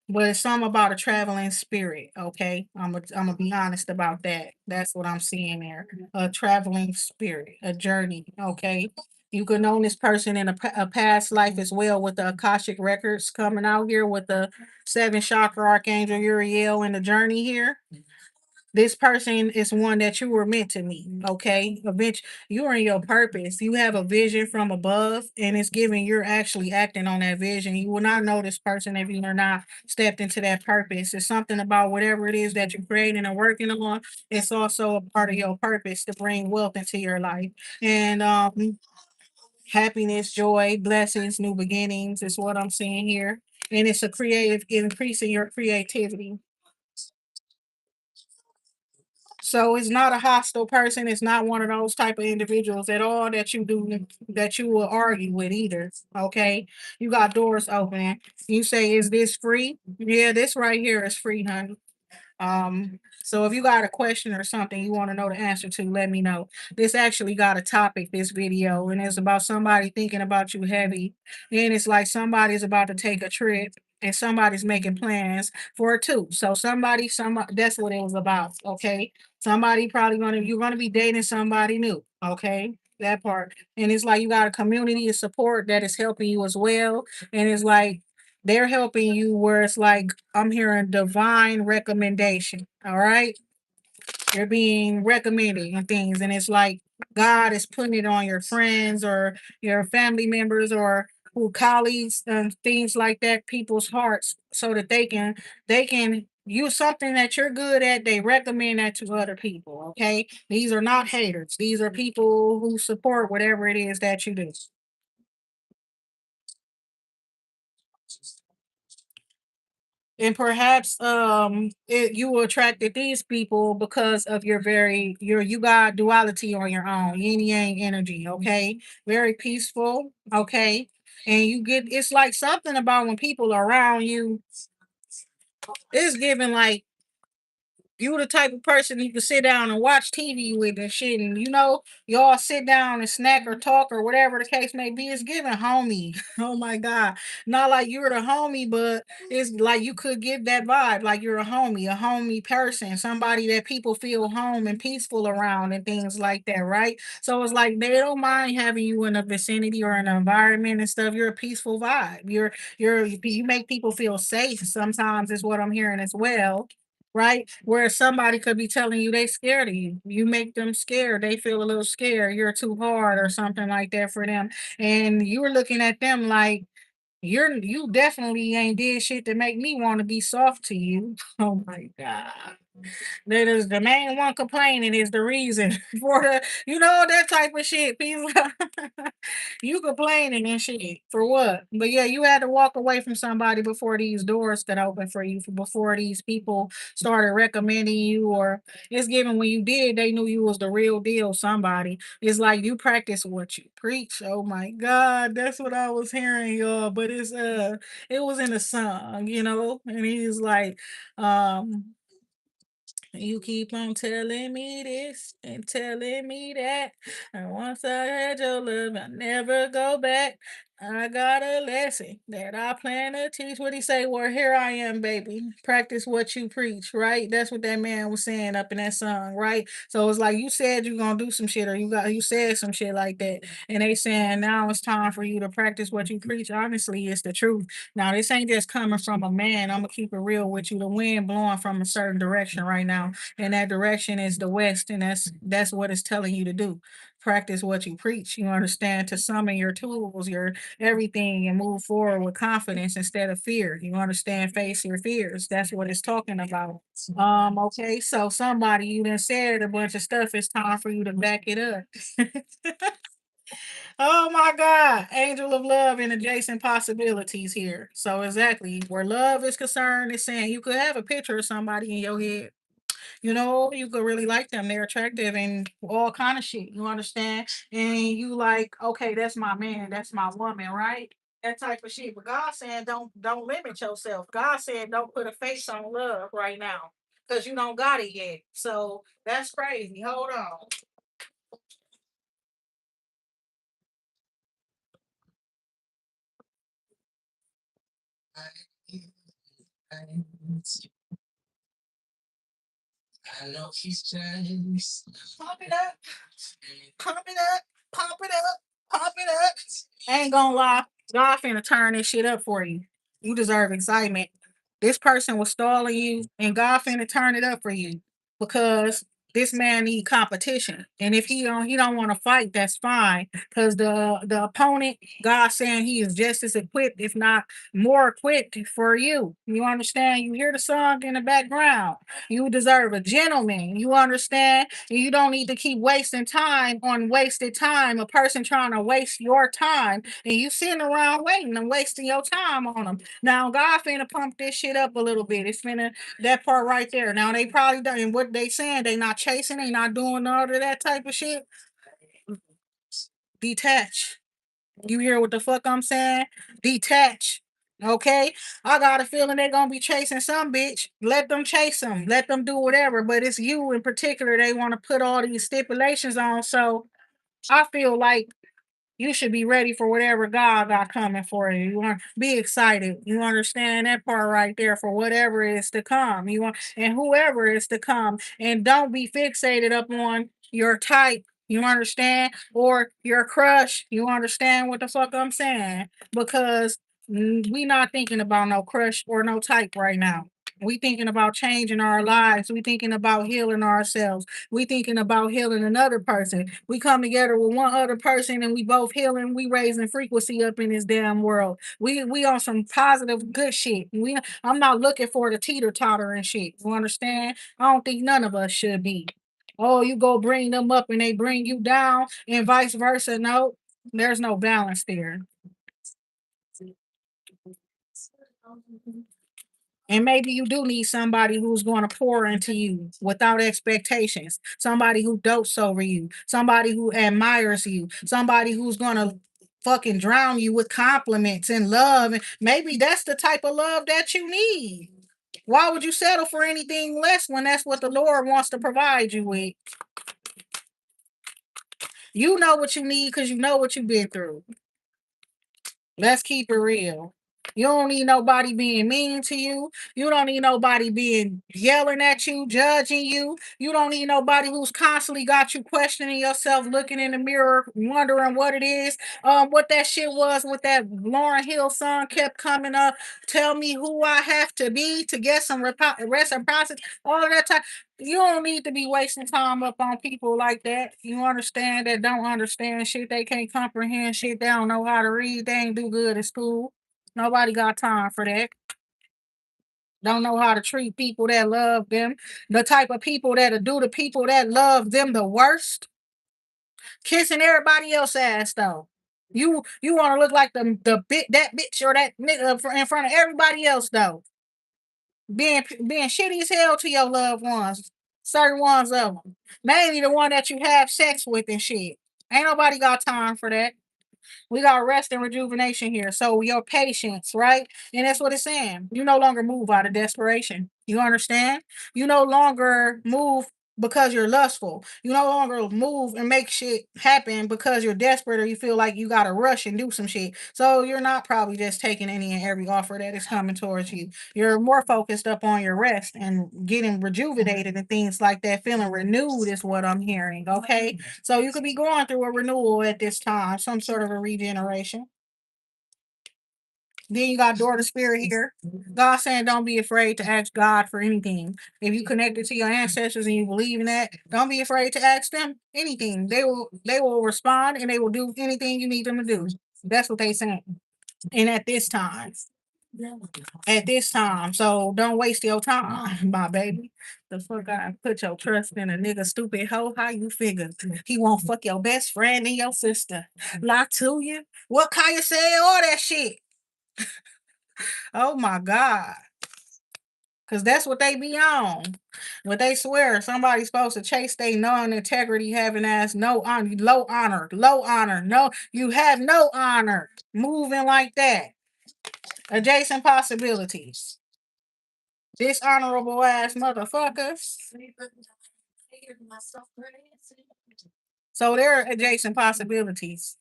Speaker 1: but it's something about a traveling spirit. Okay, I'm gonna be honest about that. That's what I'm seeing there. A traveling spirit, a journey. Okay, you could know this person in a past life as well, with the Akashic records coming out here with the seven chakra archangel Uriel in the journey here. This person is one that you were meant to meet. Okay. You're in your purpose. You have a vision from above, and it's giving you're actually acting on that vision. You will not know this person if you are not stepped into that purpose. It's something about whatever it is that you're creating and working on. It's also a part of your purpose to bring wealth into your life. And happiness, joy, blessings, new beginnings is what I'm seeing here. And it's a creative increase in your creativity. So it's not a hostile person. It's not one of those type of individuals at all that you do that you will argue with either. Okay. You got doors opening. You say, is this free? Yeah, this right here is free, honey. So if you got a question or something you want to know the answer to, let me know. This actually got a topic, this video, and it's about somebody thinking about you heavy. And it's like somebody's about to take a trip and somebody's making plans for it too. So somebody, that's what it was about. Okay. Somebody probably you're gonna be dating somebody new. Okay. That part. And it's like you got a community of support that is helping you as well. And it's like they're helping you where it's like I'm hearing divine recommendation. All right. You're being recommended and things, and it's like God is putting it on your friends or your family members or who colleagues and things like that, people's hearts, so that they can use something that you're good at. They recommend that to other people. Okay, these are not haters. These are people who support whatever it is that you do. And perhaps you attracted these people because of you got duality on your own, yin yang energy. Okay, very peaceful. Okay, and you get, it's like something about when people are around you, it's given like you the type of person you can sit down and watch TV with and shit, and y'all sit down and snack or talk or whatever the case may be. It's giving homie. Oh my god, not like you're the homie, but it's like you could get that vibe, like you're a homie person, somebody that people feel home and peaceful around and things like that, right? So it's like they don't mind having you in a vicinity or an environment and stuff. You're a peaceful vibe. You make people feel safe. Sometimes is what I'm hearing as well, right? Where somebody could be telling you they scared of you. You make them scared. They feel a little scared. You're too hard or something like that for them. And you're looking at them like you definitely ain't did shit to make me want to be soft to you. Oh my God. That is the main one complaining is the reason for that type of shit. People, you complaining and shit for what? But yeah, you had to walk away from somebody before these doors could open for you, before these people started recommending you, or it's given when you did, they knew you was the real deal. Somebody, it's like you practice what you preach. Oh my God, that's what I was hearing, y'all. But it was in a song, and he's like, um you keep on telling me this and telling me that. And once I had your love, I never go back. I got a lesson that I plan to teach. What he say? Well, here I am, baby. Practice what you preach, right? That's what that man was saying up in that song, right? So it's like you said you're gonna do some shit, or you said some shit like that, and they saying now it's time for you to practice what you preach. Honestly, it's the truth. Now this ain't just coming from a man. I'm gonna keep it real with you. The wind blowing from a certain direction right now, and that direction is the west, and that's what it's telling you to do. Practice what you preach. You understand, to summon your tools, your everything, and move forward with confidence instead of fear. You understand, face your fears. That's what it's talking about. Okay, so somebody, you done said a bunch of stuff. It's time for you to back it up. Oh my God. Angel of love and adjacent possibilities here. So exactly where love is concerned, it's saying you could have a picture of somebody in your head. You could really like them. They're attractive and all kind of shit. You understand? And you like, okay, that's my man, that's my woman, right? That type of shit. But God saying don't limit yourself. God said don't put a face on love right now. Because you don't got it yet. So that's crazy. Hold on. Pump it up, pump it up, pump it up, pump it up. I ain't gonna lie, God finna turn this shit up for you. You deserve excitement. This person was stalling you, and God finna turn it up for you because this man need competition. And if he don't want to fight, that's fine. Because the opponent, God saying he is just as equipped, if not more equipped for you. You understand? You hear the song in the background. You deserve a gentleman. You understand? And you don't need to keep wasting time on wasted time. A person trying to waste your time, and you sitting around waiting and wasting your time on them. Now God finna pump this shit up a little bit. It's finna that part right there. Now they probably done, and what they saying, they not chasing, they not doing all of that type of shit. Detach. You hear what the fuck I'm saying? Detach. Okay, I got a feeling they're gonna be chasing some bitch. Let them chase them. Let them do whatever. But it's you in particular. They want to put all these stipulations on. So I feel like you should be ready for whatever God got coming for you. You want be excited. You understand that part right there for whatever is to come. You want and whoever is to come. And don't be fixated up on your type. You understand? Or your crush. You understand what the fuck I'm saying? Because we not thinking about no crush or no type right now. We thinking about changing our lives. We thinking about healing ourselves. We thinking about healing another person. We come together with one other person and we both healing. We raising frequency up in this damn world. We on some positive good shit. I'm not looking for the teeter totter and shit. You understand? I don't think none of us should be. Oh, you go bring them up and they bring you down and vice versa. No, there's no balance there. And maybe you do need somebody who's going to pour into you without expectations. Somebody who dotes over you. Somebody who admires you. Somebody who's going to fucking drown you with compliments and love. And maybe that's the type of love that you need. Why would you settle for anything less when that's what the Lord wants to provide you with? You know what you need because you know what you've been through. Let's keep it real. You don't need nobody being mean to you. You don't need nobody being yelling at you, judging you. You don't need nobody who's constantly got you questioning yourself, looking in the mirror, wondering what it is. What that shit was with that Lauren Hill song kept coming up. Tell me who I have to be to get some reciprocity. All of that time. You don't need to be wasting time up on people like that. You understand that don't understand shit. They can't comprehend shit. They don't know how to read. They ain't do good at school. Nobody got time for that. Don't know how to treat people that love them. The type of people that'll do the people that love them the worst. Kissing everybody else ass though. You want to look like the bit that bitch or that nigga in front of everybody else though. Being shitty as hell to your loved ones. Certain ones of them. Mainly the one that you have sex with and shit. Ain't nobody got time for that. We got rest and rejuvenation here. So your patience, right? And that's what it's saying. You no longer move out of desperation. You understand? You no longer move because you're lustful. You no longer move and make shit happen because you're desperate or you feel like you gotta rush and do some shit. So you're not probably just taking any and every offer that is coming towards you. You're more focused up on your rest and getting rejuvenated and things like that. Feeling renewed is what I'm hearing. Okay. So you could be going through a renewal at this time, some sort of a regeneration. Then you got Door to Spirit here. God saying, don't be afraid to ask God for anything. If you connected to your ancestors and you believe in that, don't be afraid to ask them anything. They will respond and they will do anything you need them to do. That's what they saying. And at this time, so don't waste your time, my baby. The fuck I put your trust in a nigga stupid hoe. How you figure he won't fuck your best friend and your sister? Lie to you? What Kaya said? All that shit. Oh my god. Cause that's what they be on. What they swear somebody's supposed to chase they non-integrity having ass no honor, low honor, low honor. No, you have no honor. Moving like that. Adjacent possibilities. Dishonorable ass motherfuckers. So there are adjacent possibilities.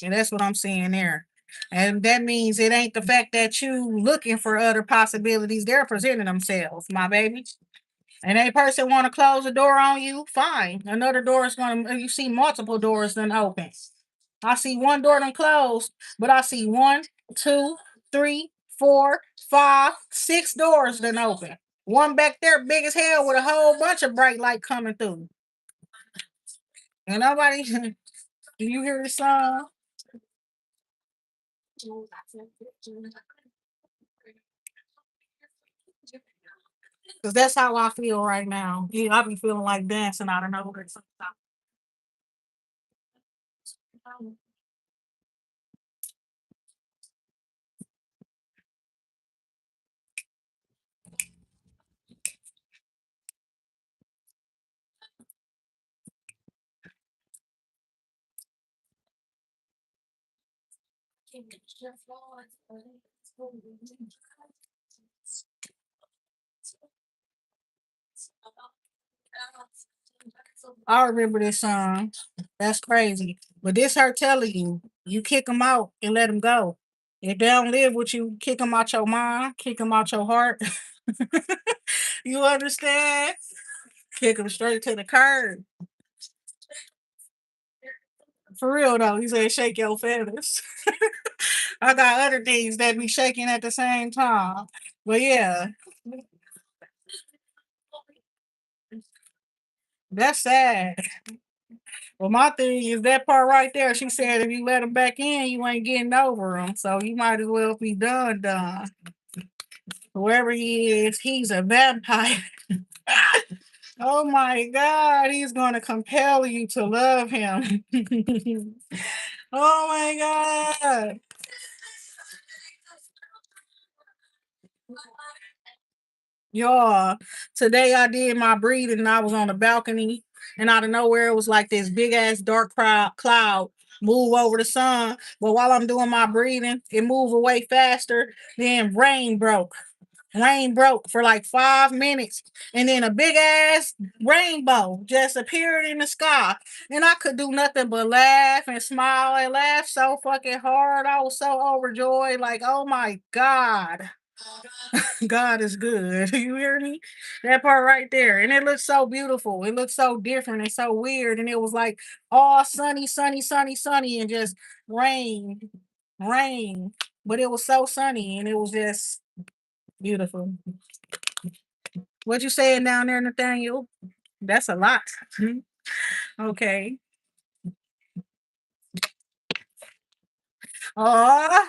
Speaker 1: And that's what I'm seeing there. And that means it ain't the fact that you looking for other possibilities. They're presenting themselves, my baby. And a person want to close the door on you, fine. Another door is gonna you see multiple doors then open. I see one door done closed, but I see one, two, three, four, five, six doors done open. One back there big as hell with a whole bunch of bright light coming through. And nobody do you hear the song? Because that's how I feel right now. Yeah, I be feeling like dancing out of nowhere sometimes. I remember this song. That's crazy. But this her telling you, you kick them out and let them go. If they don't live with you, kick them out your mind, kick them out your heart. You understand? Kick them straight to the curb. For real though, he said shake your feathers. I got other things that be shaking at the same time. But yeah, that's sad. Well, my thing is that part right there. She said if you let him back in, you ain't getting over him. So you might as well be done, done. Whoever he is, he's a vampire. Oh my God, he's going to compel you to love him. Oh my God. Y'all, today I did my breathing and I was on the balcony, and out of nowhere it was like this big ass dark cloud move over the sun. But while I'm doing my breathing, it moved away faster. Then rain broke for like 5 minutes, and then a big ass rainbow just appeared in the sky. And I could do nothing but laugh and smile and laugh so fucking hard. I was so overjoyed, like, oh my God. God is good. You hear me? That part right there. And it looked so beautiful. It looked so different and so weird. And it was like all sunny, sunny, sunny, sunny, and just rain, rain. But it was so sunny and it was just beautiful. What you saying down there, Nathaniel? That's a lot. Okay. Oh,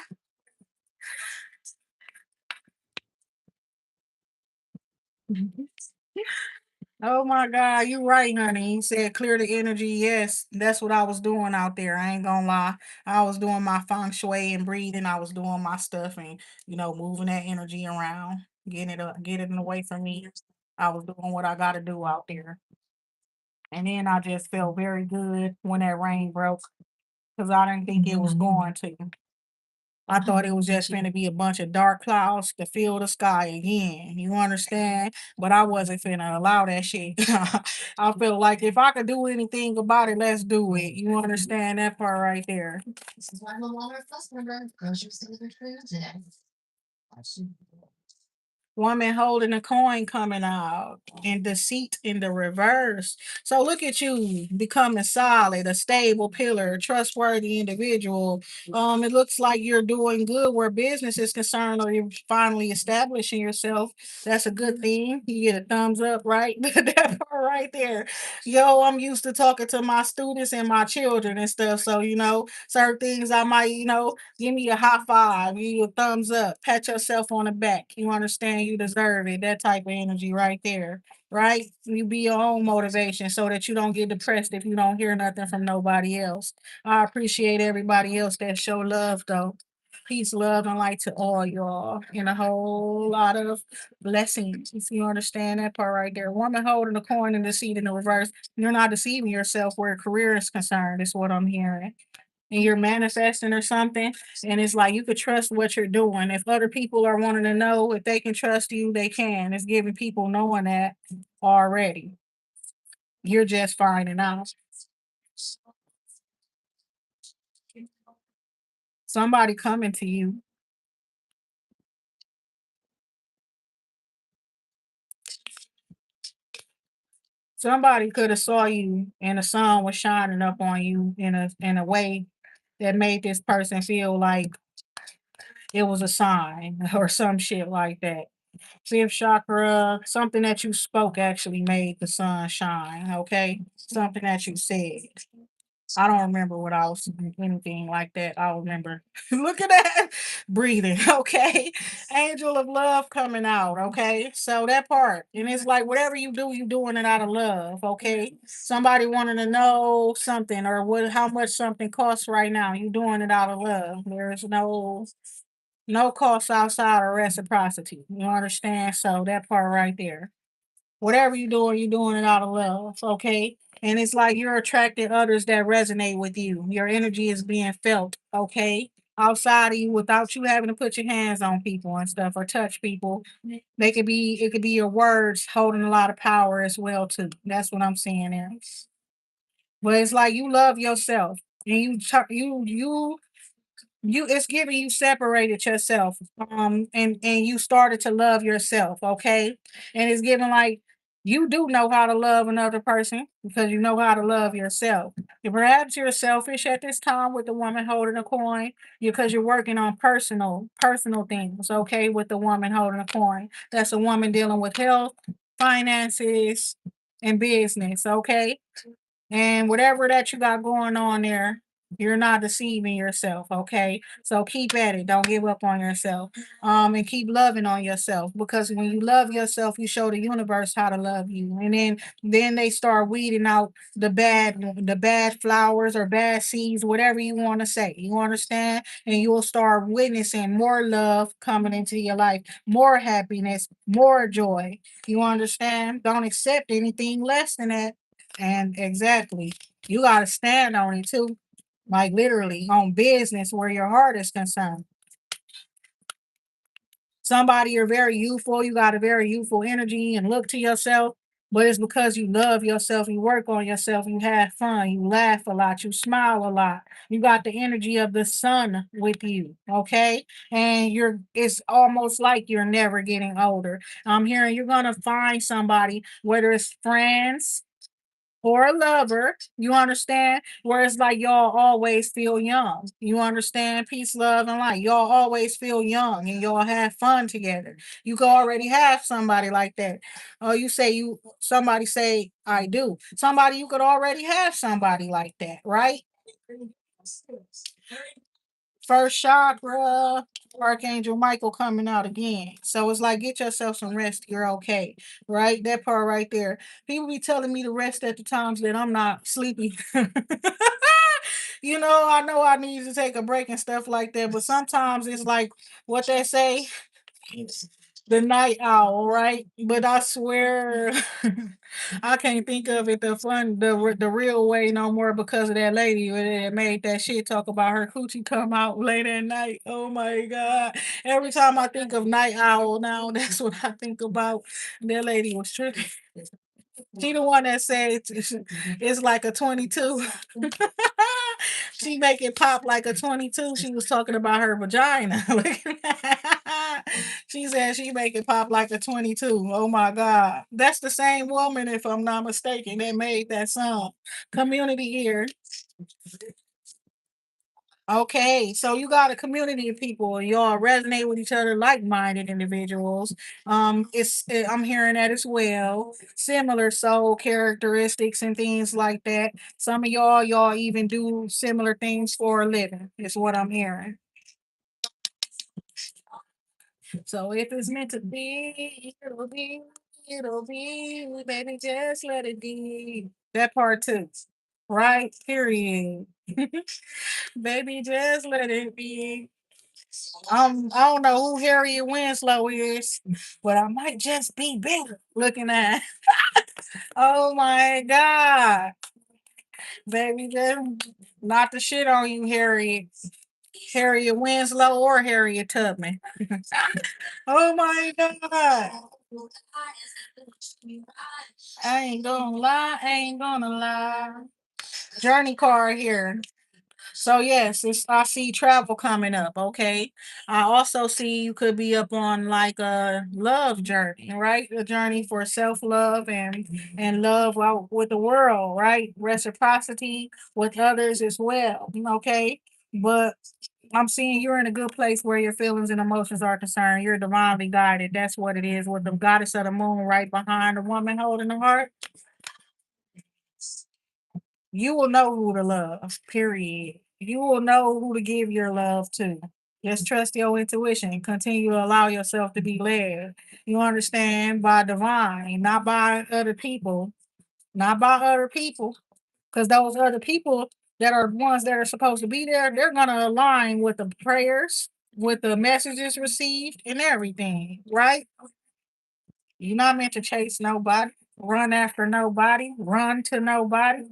Speaker 1: oh my God, you right, honey. He said clear the energy. Yes, that's what I was doing out there. I ain't gonna lie. I was doing my feng shui and breathing. I was doing my stuff and moving that energy around, getting it away from me. I was doing what I gotta do out there. And then I just felt very good when that rain broke because I didn't think it was going to. I thought it was just gonna be a bunch of dark clouds to fill the sky again. You understand? But I wasn't finna allow that shit. I feel like if I could do anything about it, let's do it. You understand that part right there? Woman holding a coin coming out and deceit in the reverse. So look at you becoming solid, a stable pillar, a trustworthy individual. It looks like you're doing good where business is concerned, or you're finally establishing yourself. That's a good thing. You get a thumbs up, right? That part right there. Yo, I'm used to talking to my students and my children and stuff. So, certain things I might, give me a high five, give you a thumbs up, pat yourself on the back. You understand you deserve it. That type of energy right there, right? You be your own motivation so that you don't get depressed if you don't hear nothing from nobody else. I appreciate everybody else that show love though. Peace, love, and light to all y'all, and a whole lot of blessings. If you understand that part right there. Woman holding the coin and the seed in the reverse. You're not deceiving yourself where career is concerned, is what I'm hearing, and you're manifesting or something, and it's like you could trust what you're doing. If other people are wanting to know if they can trust you, they can. It's giving people knowing that already. You're just finding out. Somebody coming to you. Somebody could have saw you and the sun was shining up on you in a way that made this person feel like it was a sign or some shit like that. Fifth chakra, something that you spoke actually made the sun shine, okay? Something that you said. I don't remember what I was anything like that. I remember look at that breathing, okay? Angel of love coming out, okay? So that part. And it's like whatever you do, you doing it out of love, okay? Somebody wanting to know something or what how much something costs right now. You doing it out of love. There's no cost outside of reciprocity. You understand? So that part right there. Whatever you're doing it out of love, okay? And it's like you're attracting others that resonate with you. Your energy is being felt, okay? outside of you without you having to put your hands on people and stuff or touch people. They could be it could be your words holding a lot of power as well too. That's what I'm seeing there. But it's like you love yourself and you it's giving you separated yourself and you started to love yourself, okay? And it's giving like you do know how to love another person because you know how to love yourself. And perhaps you're selfish at this time with the woman holding a coin because you're working on personal things, okay, with the woman holding a coin. That's a woman dealing with health, finances, and business, okay? And whatever that you got going on there, you're not deceiving yourself, okay? So keep at it. Don't give up on yourself. And keep loving on yourself because when you love yourself, you show the universe how to love you. And then they start weeding out the bad flowers or bad seeds, whatever you want to say. You understand? And you'll start witnessing more love coming into your life, more happiness, more joy. You understand? Don't accept anything less than that. And exactly, you got to stand on it too, like literally on business where your heart is concerned. Somebody you're very youthful, you got a very youthful energy and look to yourself, but it's because you love yourself, you work on yourself, you have fun, you laugh a lot, you smile a lot. You got the energy of the sun with you, okay? And it's almost like you're never getting older. I'm hearing you're gonna find somebody, whether it's friends or a lover, you understand? Where it's like y'all always feel young. You understand? Peace, love, and light. Y'all always feel young and y'all have fun together. You could already have somebody like that. You say somebody say I do. Somebody you could already have somebody like that, right? First chakra, Archangel Michael coming out again. So it's like, get yourself some rest. You're okay. Right? That part right there. People be telling me to rest at the times that I'm not sleepy. I know I need to take a break and stuff like that. But sometimes it's like what they say, the night owl, right? But I swear, I can't think of it the real way no more because of that lady that made that shit talk about her coochie come out late at night. Oh my god! Every time I think of night owl now, that's what I think about. That lady was tripping. She the one that said it's like a 22. She make it pop like a 22. She was talking about her vagina. Look at that. She said she make it pop like a 22. Oh my God. That's the same woman, if I'm not mistaken, that made that song. Community here. Okay, so you got a community of people, and y'all resonate with each other, like-minded individuals. I'm hearing that as well. Similar soul characteristics and things like that. Some of y'all even do similar things for a living. Is what I'm hearing. So if it's meant to be, it'll be, it'll be. Baby, just let it be. That part too. Right? Period. Baby, just let it be. I don't know who Harriet Winslow is, but I might just be bigger looking at. Oh my God. Baby, just not the shit on you, Harriet. Harriet Winslow or Harriet Tubman. Oh my God. I ain't gonna lie, I ain't gonna lie. Journey card here. So yes, I see travel coming up. Okay, I also see you could be up on like a love journey, right? A journey for self love and love with the world, right? Reciprocity with others as well. Okay, but I'm seeing you're in a good place where your feelings and emotions are concerned. You're divinely guided. That's what it is with the goddess of the moon right behind the woman holding the heart. You will know who to love, period. You will know who to give your love to. Just trust your intuition. Continue to allow yourself to be led. You understand? By divine, not by other people. Not by other people. Because those other people that are ones that are supposed to be there, they're going to align with the prayers, with the messages received, and everything, right? You're not meant to chase nobody, run after nobody, run to nobody.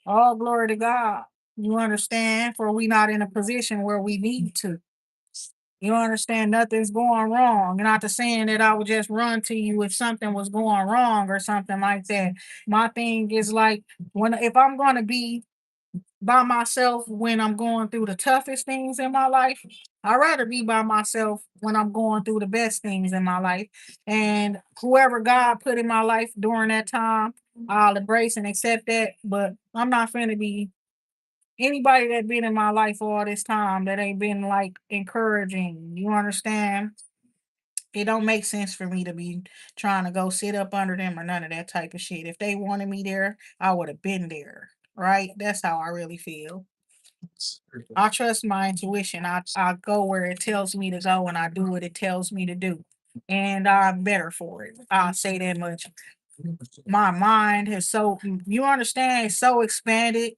Speaker 1: All glory to God. You understand? For we not in a position where we need to. You understand? Nothing's going wrong. Not to saying that I would just run to you if something was going wrong or something like that. My thing is like when if I'm gonna be by myself when I'm going through the toughest things in my life, I'd rather be by myself when I'm going through the best things in my life. And whoever God put in my life during that time, I'll embrace and accept that. But I'm not finna be anybody that been in my life all this time that ain't been like encouraging. You understand? It don't make sense for me to be trying to go sit up under them or none of that type of shit. If they wanted me there, I would have been there. Right? That's how I really feel. I trust my intuition. I go where it tells me to go and I do what it tells me to do. And I'm better for it. I'll say that much. My mind has so you understand it's so expanded.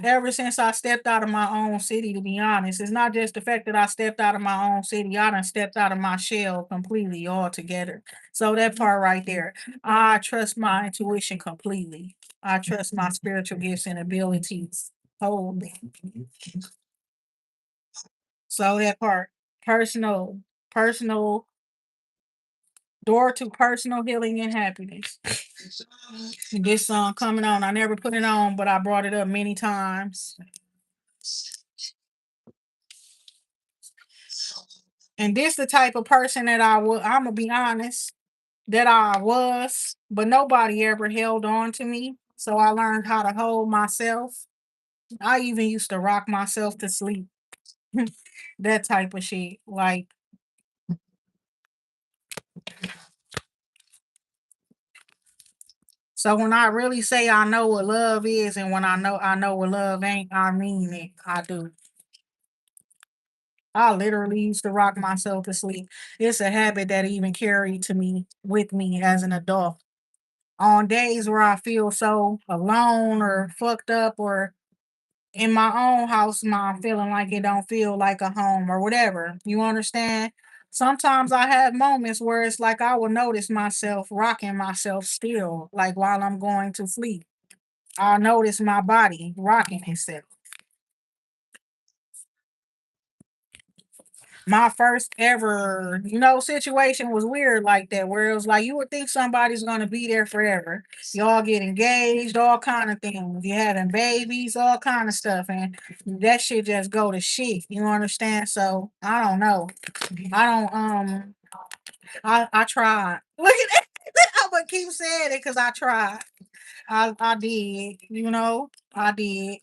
Speaker 1: Ever since I stepped out of my own city, to be honest. It's not just the fact that I stepped out of my own city, I done stepped out of my shell completely altogether. So that part right there, I trust my intuition completely. I trust my spiritual gifts and abilities wholly. So that part, personal, personal door to personal healing and happiness. This song coming on. I never put it on, but I brought it up many times. And this the type of person that I'm gonna be honest, that I was, but nobody ever held on to me. So I learned how to hold myself. I even used to rock myself to sleep. That type of shit. Like, so when I really say I know what love is and when I know what love ain't, I mean it. I do. I literally used to rock myself to sleep. It's a habit that even carried to me with me as an adult. On days where I feel so alone or fucked up or in my own house, I'm feeling like it don't feel like a home or whatever. You understand? Sometimes I have moments where it's like I will notice myself rocking myself still, like while I'm going to sleep. I notice my body rocking itself. My first ever, situation was weird like that, where it was like you would think somebody's gonna be there forever. Y'all get engaged, all kind of things. You having babies, all kind of stuff, and that shit just go to shit. You understand? So I don't know. I don't I tried. Look at that. I'm gonna keep saying it because I tried. I did, I did.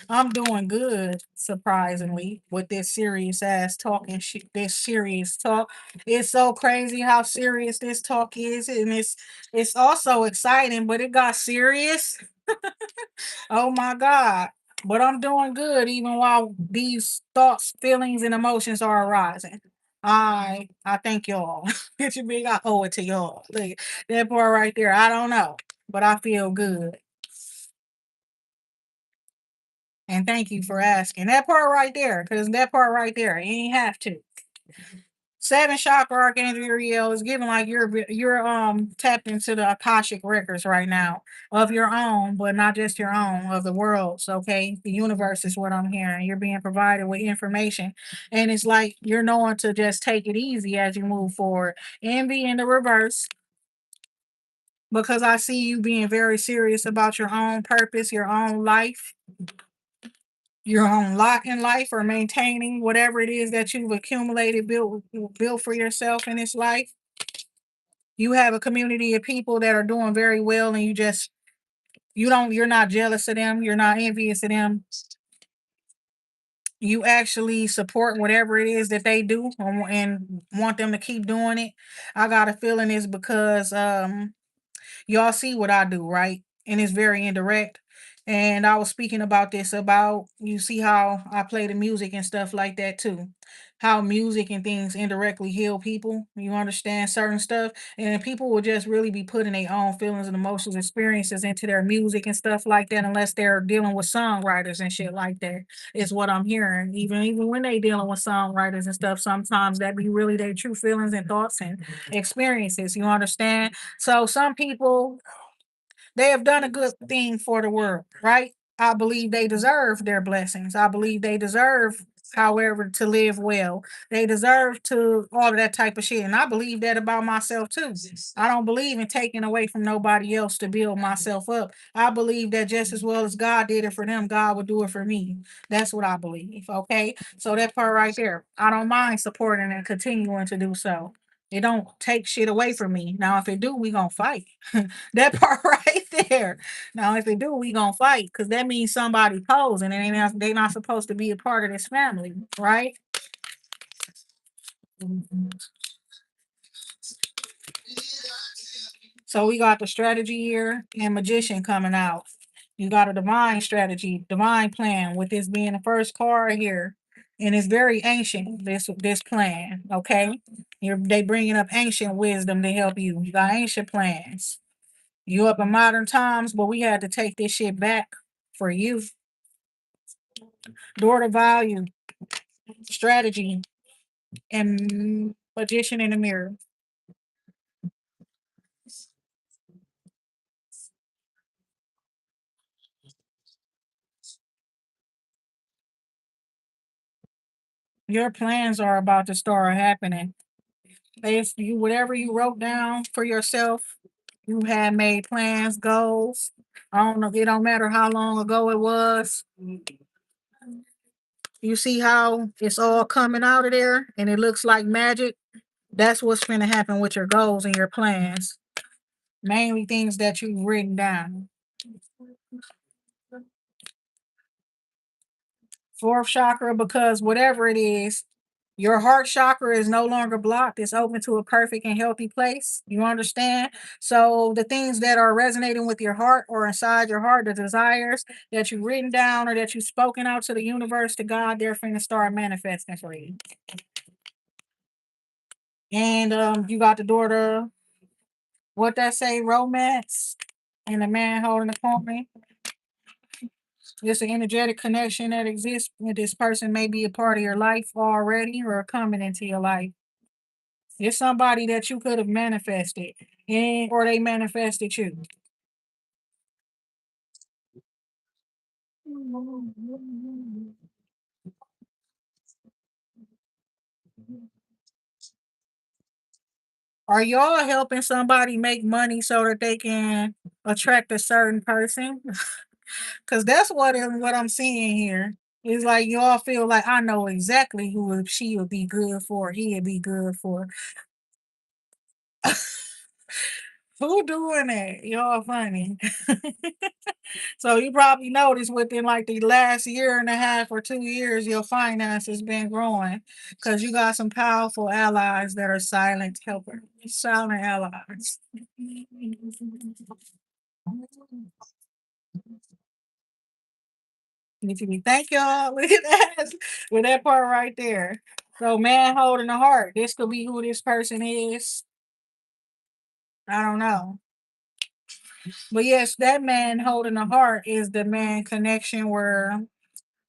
Speaker 1: I'm doing good, surprisingly, with this serious ass talking shit. This serious talk. It's so crazy how serious this talk is, and it's also exciting, but it got serious. Oh my god! But I'm doing good, even while these thoughts, feelings, and emotions are arising. I thank y'all. It should be I owe it to y'all. Look, that part right there. I don't know, but I feel good. And thank you for asking. That part right there, because that part right there, you ain't have to. Seven chakra archangel Uriel is giving like you're tapped into the Akashic records right now of your own, but not just your own, of the world's, okay? The universe is what I'm hearing. You're being provided with information. And it's like you're knowing to just take it easy as you move forward. Envy in the reverse, because I see you being very serious about your own purpose, your own life, your own lot in life, or maintaining whatever it is that you've accumulated, built for yourself in this life. You have a community of people that are doing very well, and you're not jealous of them, you're not envious of them. You actually support whatever it is that they do, and want them to keep doing it. I got a feeling it's because y'all see what I do, right? And it's very indirect. And I was speaking about this about you see how I play the music and stuff like that too. how music and things indirectly heal people. You understand certain stuff, and people will just really be putting their own feelings and emotions, experiences into their music and stuff like that, unless they're dealing with songwriters and shit like that. Is what I'm hearing. Even when they dealing with songwriters and stuff, sometimes that be really their true feelings and thoughts and experiences. You understand? So some people they have done a good thing for the world, right? I believe they deserve their blessings. I believe they deserve, however, to live well. They deserve to all of that type of shit. And I believe that about myself too. I don't believe in taking away from nobody else to build myself up. I believe that just as well as God did it for them, God would do it for me. That's what I believe. Okay. So that part right there, I don't mind supporting and continuing to do so. It don't take shit away from me. Now, if it do, we gonna fight. That part right there. Now, if they do, we gonna fight because that means somebody posing and they not supposed to be a part of this family, right? So we got the strategy here and magician coming out. You got a divine strategy, divine plan with this being the first card here. And it's very ancient, this plan. Okay. They bringing up ancient wisdom to help you. You got ancient plans. You up in modern times, but we had to take this shit back for you. Door to value, strategy, and magician in the mirror. Your plans are about to start happening. If you whatever you wrote down for yourself, you had made plans, goals. I don't know. It don't matter how long ago it was. You see how it's all coming out of there, and it looks like magic. That's what's going to happen with your goals and your plans. Mainly things that you've written down. Fourth chakra, because whatever it is, your heart chakra is no longer blocked. It's open to a perfect and healthy place. You understand? So the things that are resonating with your heart or inside your heart, the desires that you've written down or that you've spoken out to the universe, to God, they're finna start manifesting for you. And you got the door to what that say, romance, and the man holding the coin. It's an energetic connection that exists with this person may be a part of your life already or coming into your life. It's somebody that you could have manifested and or they manifested you. Are y'all helping somebody make money so that they can attract a certain person? Because that's what I'm seeing here. It's like y'all feel like I know exactly who she would be good for, he would be good for. Who doing that? Y'all funny. So you probably noticed within like the last year and a half or 2 years, your finances been growing because you got some powerful allies that are silent helpers, silent allies. Need to be thank y'all. Look at that. With that part right there. So man holding the heart. This could be who this person is. I don't know. But yes, that man holding the heart is the man connection where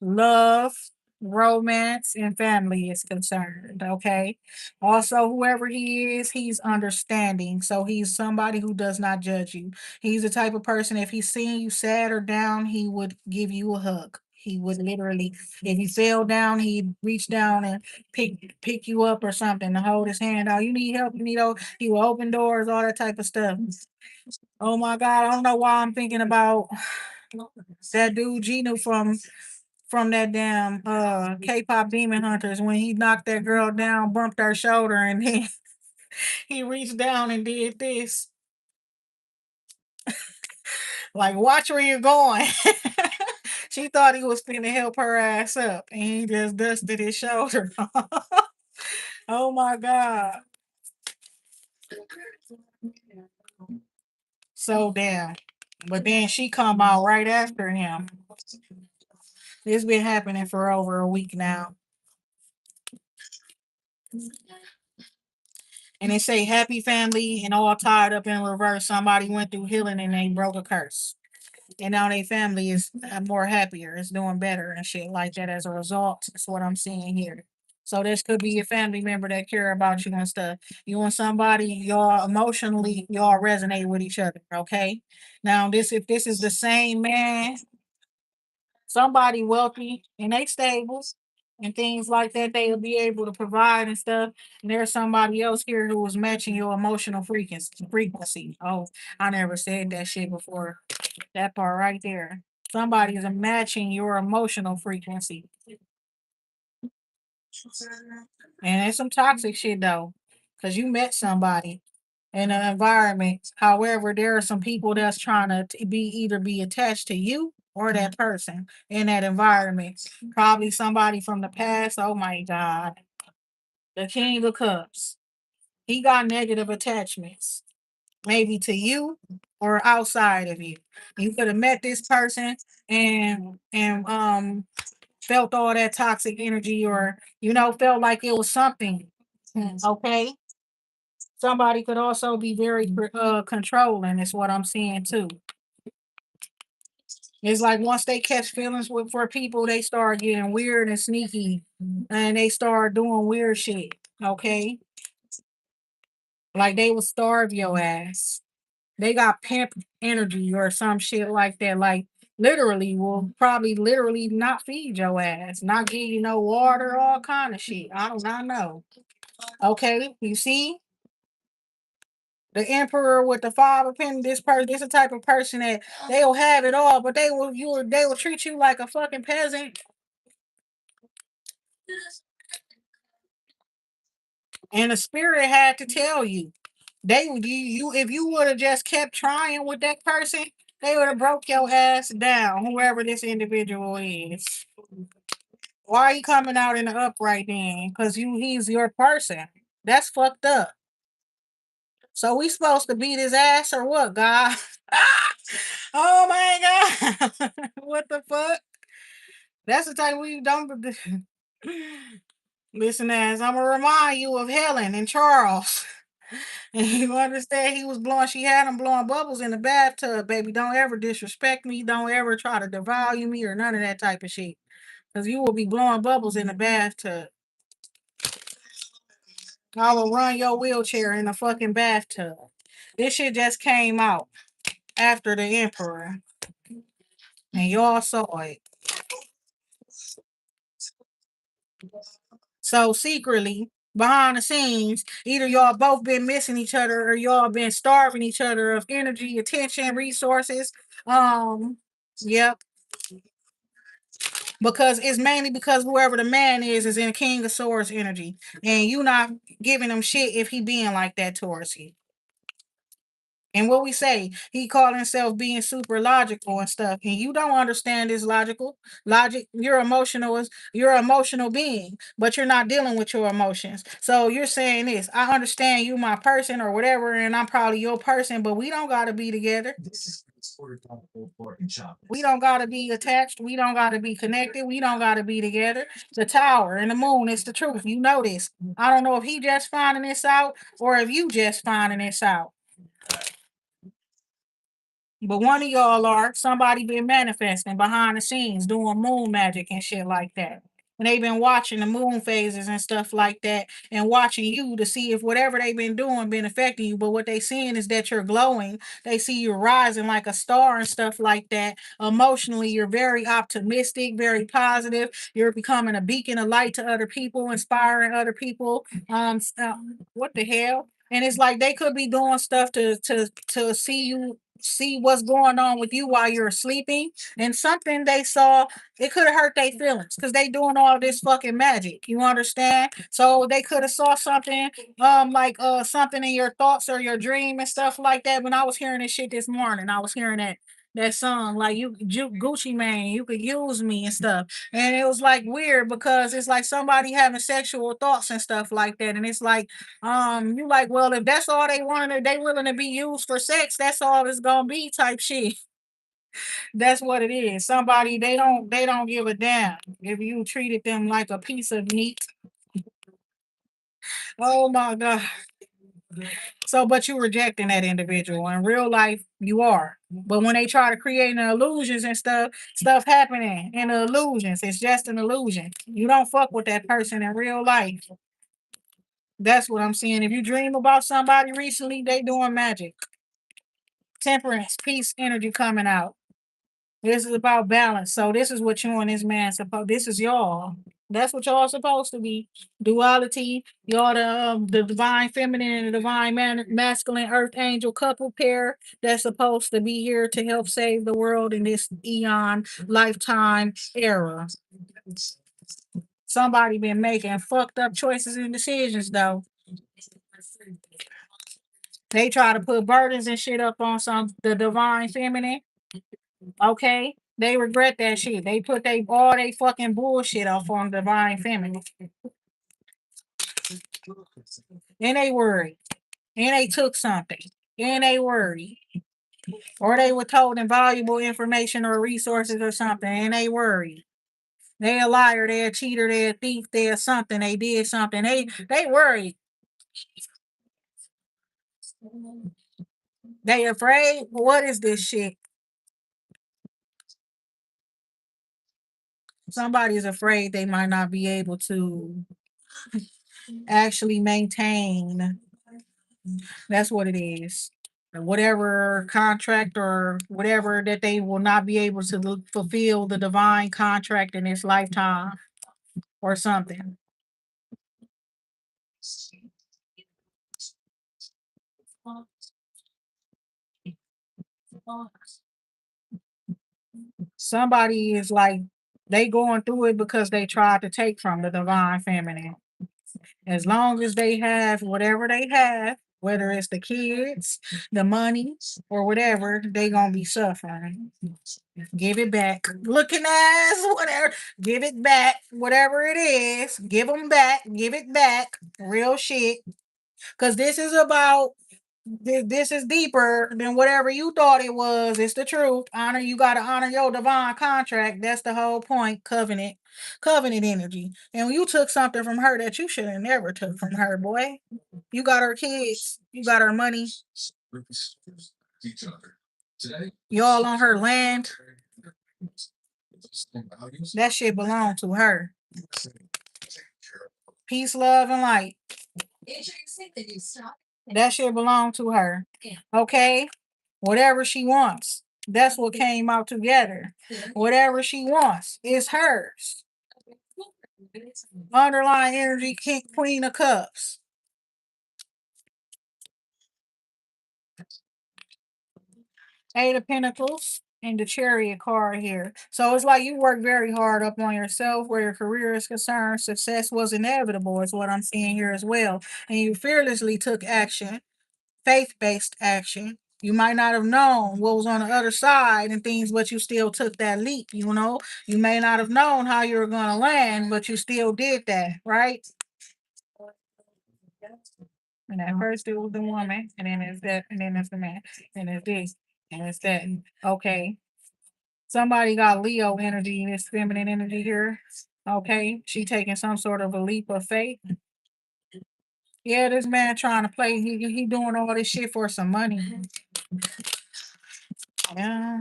Speaker 1: love, romance, and family is concerned. Okay. Also, whoever he is, he's understanding. So he's somebody who does not judge you. He's the type of person, if he's seeing you sad or down, he would give you a hug. He would literally, if you fell down, he'd reach down and pick you up or something to hold his hand out. You need help, you need help. He will open doors, all that type of stuff. Oh my God, I don't know why I'm thinking about that dude Gino from that damn K-pop Demon Hunters when he knocked that girl down, bumped her shoulder, and then he reached down and did this. Like, watch where you're going. She thought he was finna help her ass up, and he just dusted his shoulder. Oh my God. So damn. But then she come out right after him. This been happening for over a week now. And they say happy family and all tied up in reverse. Somebody went through healing and they broke a curse. And now their family is more happier, is doing better and shit like that as a result. That's what I'm seeing here. So this could be a family member that care about you and stuff. You and somebody, y'all emotionally, y'all resonate with each other. Okay. Now this, if this is the same man, somebody wealthy and they stable and things like that, they'll be able to provide and stuff. And there's somebody else here who is matching your emotional frequency. Oh, I never said that shit before. That part right there. Somebody is matching your emotional frequency. And it's some toxic shit though. Cause you met somebody in an environment. However, there are some people that's trying to be either be attached to you or that person in that environment. Probably somebody from the past. Oh my God. The King of Cups. He got negative attachments, maybe to you or outside of you. You could have met this person and felt all that toxic energy or felt like it was something. Okay. Somebody could also be very controlling, is what I'm seeing too. It's like once they catch feelings with for people, they start getting weird and sneaky and they start doing weird shit. Okay. Like they will starve your ass. They got pimp energy or some shit like that. Like literally will probably literally not feed your ass, not give you no water, all kind of shit. I do not know. Okay, you see? The emperor with the five of pen, this the type of person that they'll have it all, but they will treat you like a fucking peasant. And the spirit had to tell you. You if you would have just kept trying with that person, they would have broke your ass down, whoever this individual is. Why are you coming out in the upright then? Because he's your person. That's fucked up. So we supposed to beat his ass or what, God? Oh my God. What the fuck? That's the type we don't listen as I'm gonna remind you of Helen and Charles. And you understand he was blowing, she had him blowing bubbles in the bathtub, baby. Don't ever disrespect me. Don't ever try to devalue me or none of that type of shit. Because you will be blowing bubbles in the bathtub. I will run your wheelchair in the fucking bathtub. This shit just came out after the Emperor, and y'all saw it. So secretly, behind the scenes, either y'all both been missing each other or y'all been starving each other of energy, attention, resources. Yep. Because it's mainly because whoever the man is in King of Swords energy, and you not giving him shit if he being like that towards you. And what we say, he called himself being super logical and stuff. And you don't understand this logic. You're an emotional being, but you're not dealing with your emotions. So you're saying this, I understand you my person or whatever, and I'm probably your person, but we don't gotta be together. We don't gotta be attached. We don't gotta be connected. We don't gotta be together. The tower and the moon is the truth. You know this. I don't know if he just finding this out or if you just finding this out. But one of y'all are somebody been manifesting behind the scenes doing moon magic and shit like that. And they've been watching the moon phases and stuff like that and watching you to see if whatever they've been doing been affecting you. But what they seeing is that you're glowing. They see you rising like a star and stuff like that. Emotionally, you're very optimistic, very positive. You're becoming a beacon of light to other people, inspiring other people. What the hell? And it's like they could be doing stuff to see what's going on with you while you're sleeping, and something they saw, it could have hurt their feelings because they doing all this fucking magic, you understand? So they could have saw something, like something in your thoughts or your dream and stuff like that. When I was hearing this shit this morning, I was hearing that song like Gucci Mane, you could use me and stuff. And it was like weird because it's like somebody having sexual thoughts and stuff like that. And it's like, you like, well, if that's all they wanted, they willing to be used for sex, that's all it's gonna be type shit. That's what it is. Somebody they don't give a damn if you treated them like a piece of meat. Oh my God. So, but you rejecting that individual. In real life, you are. But when they try to create an illusions and stuff happening in the illusions, it's just an illusion. You don't fuck with that person in real life. That's what I'm seeing. If you dream about somebody recently, they doing magic. Temperance, peace, energy coming out. This is about balance. So this is what you and this man supposed. This is y'all. That's what y'all supposed to be. Duality. Y'all the divine feminine and the divine masculine earth angel couple pair that's supposed to be here to help save the world in this eon lifetime era. Somebody been making fucked up choices and decisions though. They try to put burdens and shit up on some the divine feminine. Okay. They regret that shit. They put they fucking bullshit off on divine feminine. And they worry. And they took something. And they worry. Or they were told invaluable information or resources or something. And they worry. They a liar, they a cheater, they a thief, they a something, they did something. They worry. They afraid. What is this shit? Somebody is afraid they might not be able to actually maintain. That's what it is. Whatever contract or whatever that they will not be able to fulfill the divine contract in this lifetime or something. Somebody is like they going through it because they tried to take from the divine feminine. As long as they have whatever they have, whether it's the kids, the money, or whatever, they gonna be suffering. Give it back. Looking ass, whatever. Give it back. Whatever it is, give them back. Give it back. Real shit. Because this is about this is deeper than whatever you thought it was. It's the truth. Honor, you got to honor your divine contract. That's the whole point. Covenant energy. And when you took something from her that you should have never took from her, boy. You got her kids. You got her money. Y'all on her land. That shit belonged to her. Peace, love, and light. That shit belonged to her. Okay? Whatever she wants. That's what came out together. Whatever she wants is hers. Underlying energy, Queen of Cups. Eight of Pentacles and the Chariot card here. So it's like you work very hard up on yourself where your career is concerned. Success was inevitable, is what I'm seeing here as well. And you fearlessly took action, faith-based action. You might not have known what was on the other side and things, but you still took that leap, you know. You may not have known how you were gonna land, but you still did that, right? And at first it was the woman, and then it's that, and then it's the man, and it's this, and it's that. Okay. Somebody got Leo energy, this feminine energy here. Okay. She taking some sort of a leap of faith. Yeah, this man trying to play, he doing all this shit for some money. Yeah.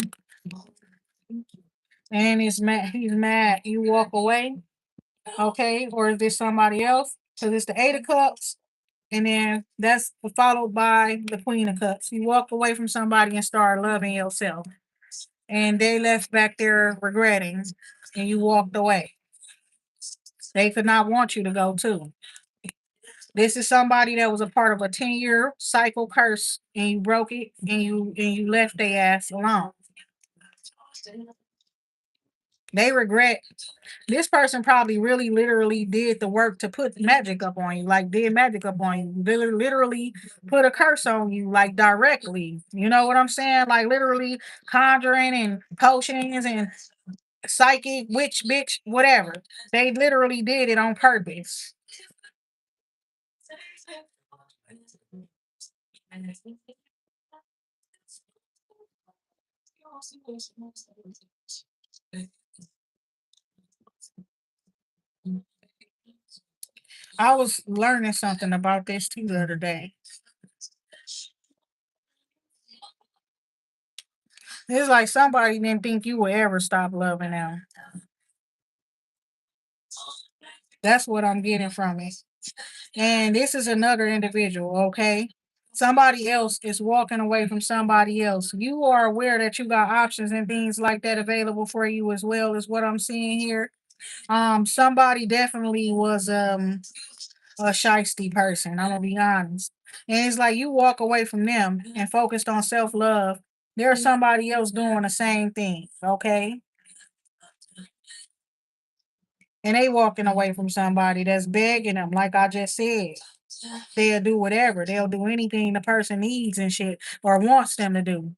Speaker 1: And he's mad. You walk away, okay? Or is this somebody else? Because it's the Eight of Cups, and then that's followed by the Queen of Cups. You walk away from somebody and start loving yourself, and they left back there regretting, and you walked away. They could not want you to go too. This is somebody that was a part of a 10-year cycle curse, and you broke it, and you left their ass alone. They regret. This person probably really literally did the work to put magic up on you, like did magic up on you. Literally put a curse on you, like directly. You know what I'm saying? Like literally conjuring and potions and psychic, witch, bitch, whatever. They literally did it on purpose. I was learning something about this too the other day. It's like somebody didn't think you would ever stop loving them. That's what I'm getting from it. And this is another individual, okay? Somebody else is walking away from somebody else. You are aware that you got options and things like that available for you as well, is what I'm seeing here. Somebody definitely was a shisty person. I'm gonna be honest. And it's like you walk away from them and focused on self-love. There's somebody else doing the same thing, okay? And they walking away from somebody that's begging them, like I just said. They'll do whatever. They'll do anything the person needs and shit or wants them to do.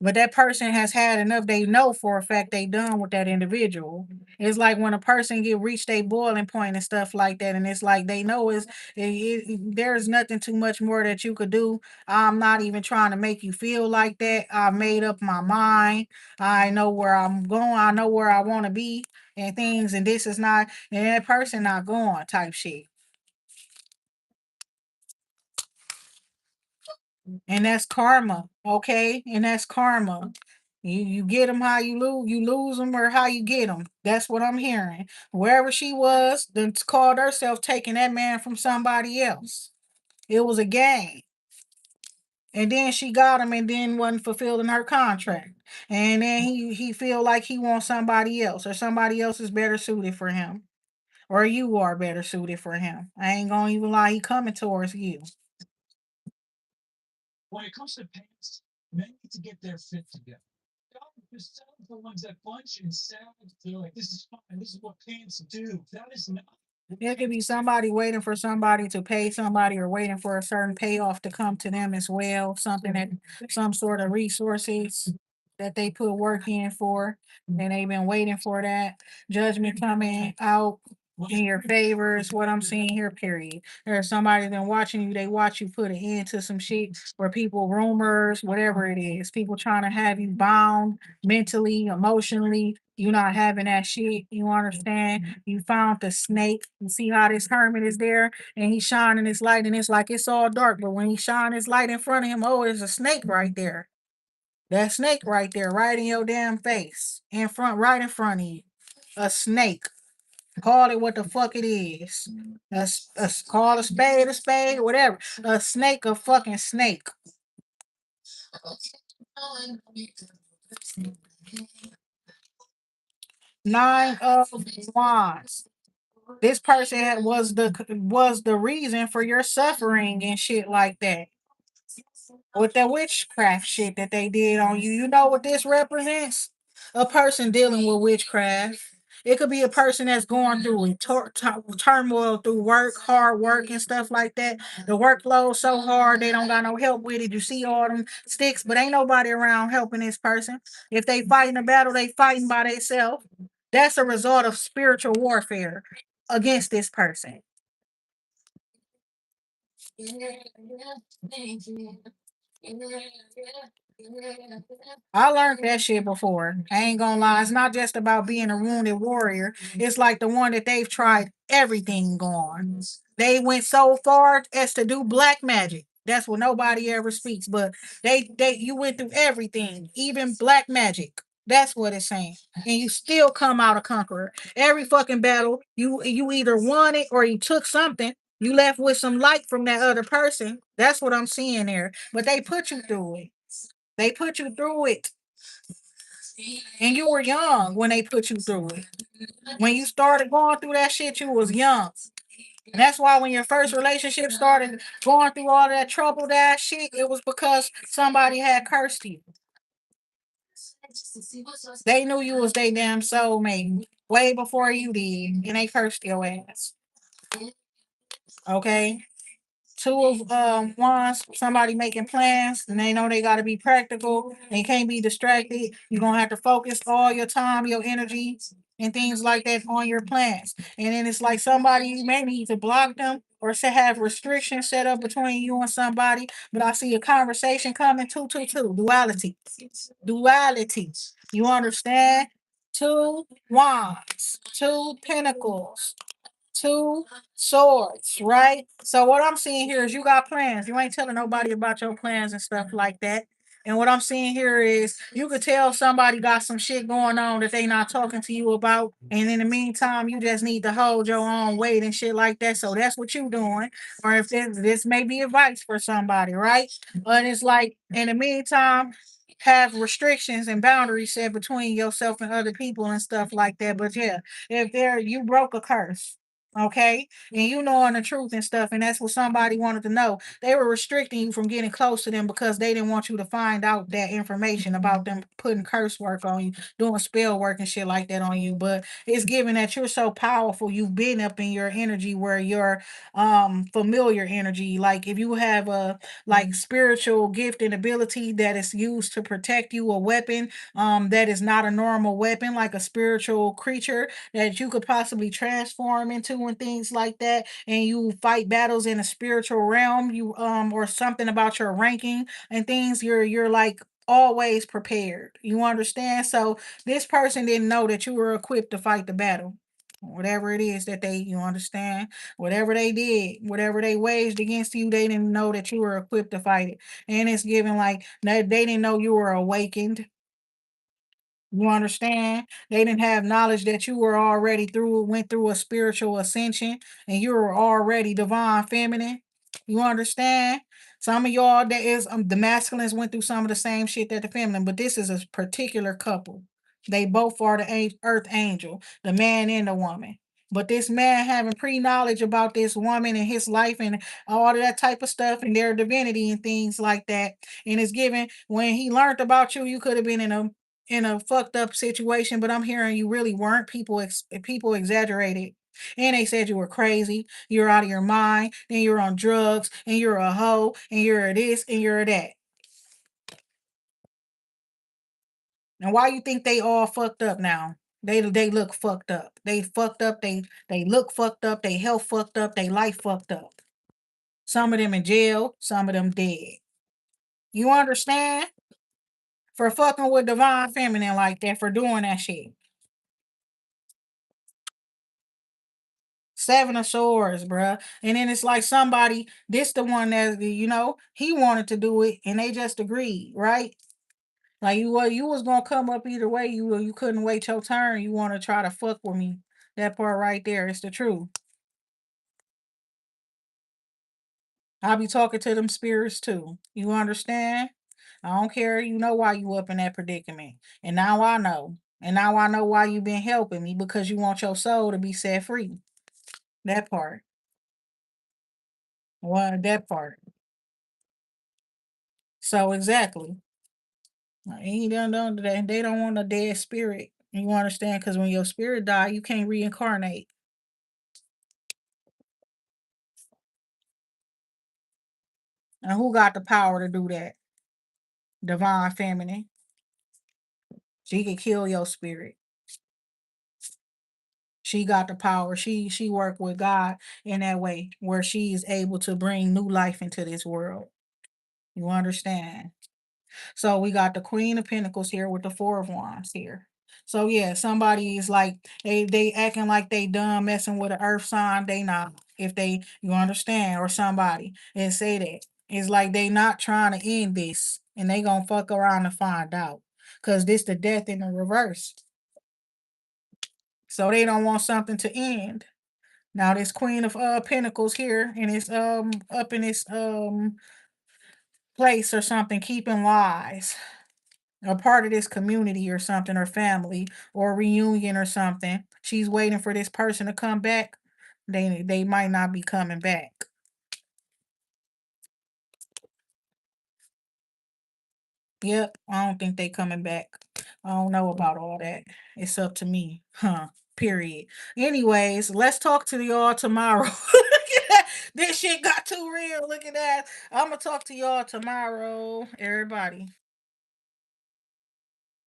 Speaker 1: But that person has had enough. They know for a fact they done with that individual. It's like when a person get reached a boiling point and stuff like that, and it's like they know there's nothing too much more that you could do. I'm not even trying to make you feel like that. I made up my mind. I know where I'm going. I know where I want to be and things. And this is not, and that person not going type shit. And that's karma, okay? And that's karma. You get them how you lose them or how you get them. That's what I'm hearing. Wherever she was, then called herself taking that man from somebody else. It was a game. And then she got him and then wasn't fulfilling her contract. And then he feel like he wants somebody else or somebody else is better suited for him. Or you are better suited for him. I ain't gonna even lie, he coming towards you. There could be somebody waiting for somebody to pay somebody or waiting for a certain payoff to come to them as well. Something that some sort of resources that they put work in for, and they've been waiting for that judgment coming out in your favor is what I'm seeing here, period. There's somebody been watching you, they watch you put an end to some shit where people rumors, whatever it is, people trying to have you bound mentally, emotionally. You not having that shit. You understand? You found the snake. You see how this hermit is there and he's shining his light and it's like it's all dark. But when he shine his light in front of him, oh, there's a snake right there. That snake right there, right in your damn face. In front, right in front of you. A snake. Call it what the fuck it is. Call a spade, whatever. A snake, a fucking snake. Nine of wands. This person was the reason for your suffering and shit like that. With the witchcraft shit that they did on you. You know what this represents? A person dealing with witchcraft. It could be a person that's going through turmoil through work, hard work, and stuff like that. The workload so hard they don't got no help with it. You see all them sticks, but ain't nobody around helping this person. If they fighting a battle, they fighting by themselves. That's a result of spiritual warfare against this person. I learned that shit before. I ain't gonna lie. It's not just about being a wounded warrior. It's like the one that they've tried everything on. They went so far as to do black magic. That's what nobody ever speaks. But they you went through everything, even black magic. That's what it's saying. And you still come out a conqueror. Every fucking battle, you either won it or you took something. You left with some light from that other person. That's what I'm seeing there. But they put you through it. They put you through it. And you were young when they put you through it. When you started going through that shit, you was young. And that's why when your first relationship started going through all that trouble, that shit, it was because somebody had cursed you. They knew you was their damn soulmate way before you did, and they cursed your ass. Okay? Two of wands, somebody making plans and they know they got to be practical. They can't be distracted. You're gonna have to focus all your time, your energy, and things like that on your plans. And then it's like somebody you may need to block them or say have restrictions set up between you and somebody. But I see a conversation coming. Two. Duality. Duality. You understand? Two wands, two pentacles, Two swords, right? So what I'm seeing here is you got plans. You ain't telling nobody about your plans and stuff like that. And what I'm seeing here is you could tell somebody got some shit going on that they not talking to you about. And in the meantime, you just need to hold your own weight and shit like that. So that's what you doing. Or if this may be advice for somebody, right? But it's like in the meantime, have restrictions and boundaries set between yourself and other people and stuff like that. But yeah, if there you broke a curse, okay, and you knowing the truth and stuff, and that's what somebody wanted to know. They were restricting you from getting close to them because they didn't want you to find out that information about them putting curse work on you, doing spell work and shit like that on you. But it's given that you're so powerful, you've been up in your energy where your familiar energy, like if you have a like spiritual gift and ability that is used to protect you, a weapon that is not a normal weapon, like a spiritual creature that you could possibly transform into and things like that, and you fight battles in a spiritual realm, you or something about your ranking and things, you're like always prepared. You understand? So this person didn't know that you were equipped to fight the battle. Whatever it is that they, you understand, whatever they did, whatever they waged against you, they didn't know that you were equipped to fight it. And it's given like they didn't know you were awakened. You understand? They didn't have knowledge that you were already went through a spiritual ascension and you were already divine feminine. You understand? Some of y'all that is the masculines went through some of the same shit that the feminine, but this is a particular couple. They both are the earth angel, the man and the woman. But this man having pre-knowledge about this woman and his life and all of that type of stuff and their divinity and things like that. And it's given when he learned about you, you could have been in a fucked up situation, but I'm hearing you really weren't. People exaggerated. And they said you were crazy, you're out of your mind, and you're on drugs, and you're a hoe, and you're a this, and you're a that. And why you think they all fucked up now? They look fucked up. They fucked up. They look fucked up. They health fucked up. They life fucked up. Some of them in jail. Some of them dead. You understand? For fucking with divine feminine like that, for doing that shit. Seven of swords, bruh. And then it's like somebody, this the one that he wanted to do it, and they just agreed, right? Like you was gonna come up either way. You couldn't wait your turn. You want to try to fuck with me. That part right there is the truth. I'll be talking to them spirits too. You understand? I don't care. You know why you up in that predicament. And now I know. And now I know why you been helping me because you want your soul to be set free. That part. That part. So exactly. He done they don't want a dead spirit. You understand? Because when your spirit die, you can't reincarnate. And who got the power to do that? Divine feminine. She can kill your spirit. She got the power. She worked with God in that way where she is able to bring new life into this world. You understand? So we got the Queen of Pentacles here with the Four of Wands here. So yeah, somebody is like they acting like they done messing with an earth sign. They not. If they you understand, or somebody and say that. It's like they not trying to end this and they gonna fuck around and find out. Cause this the death in the reverse. So they don't want something to end. Now this Queen of Pentacles here and it's up in this place or something, keeping lies. A part of this community or something or family or reunion or something. She's waiting for this person to come back. They might not be coming back. Yep, I don't think they coming back. I don't know about all that. It's up to me. Huh. Period. Anyways, let's talk to y'all tomorrow. This shit got too real. Look at that. I'm gonna talk to y'all tomorrow. Everybody.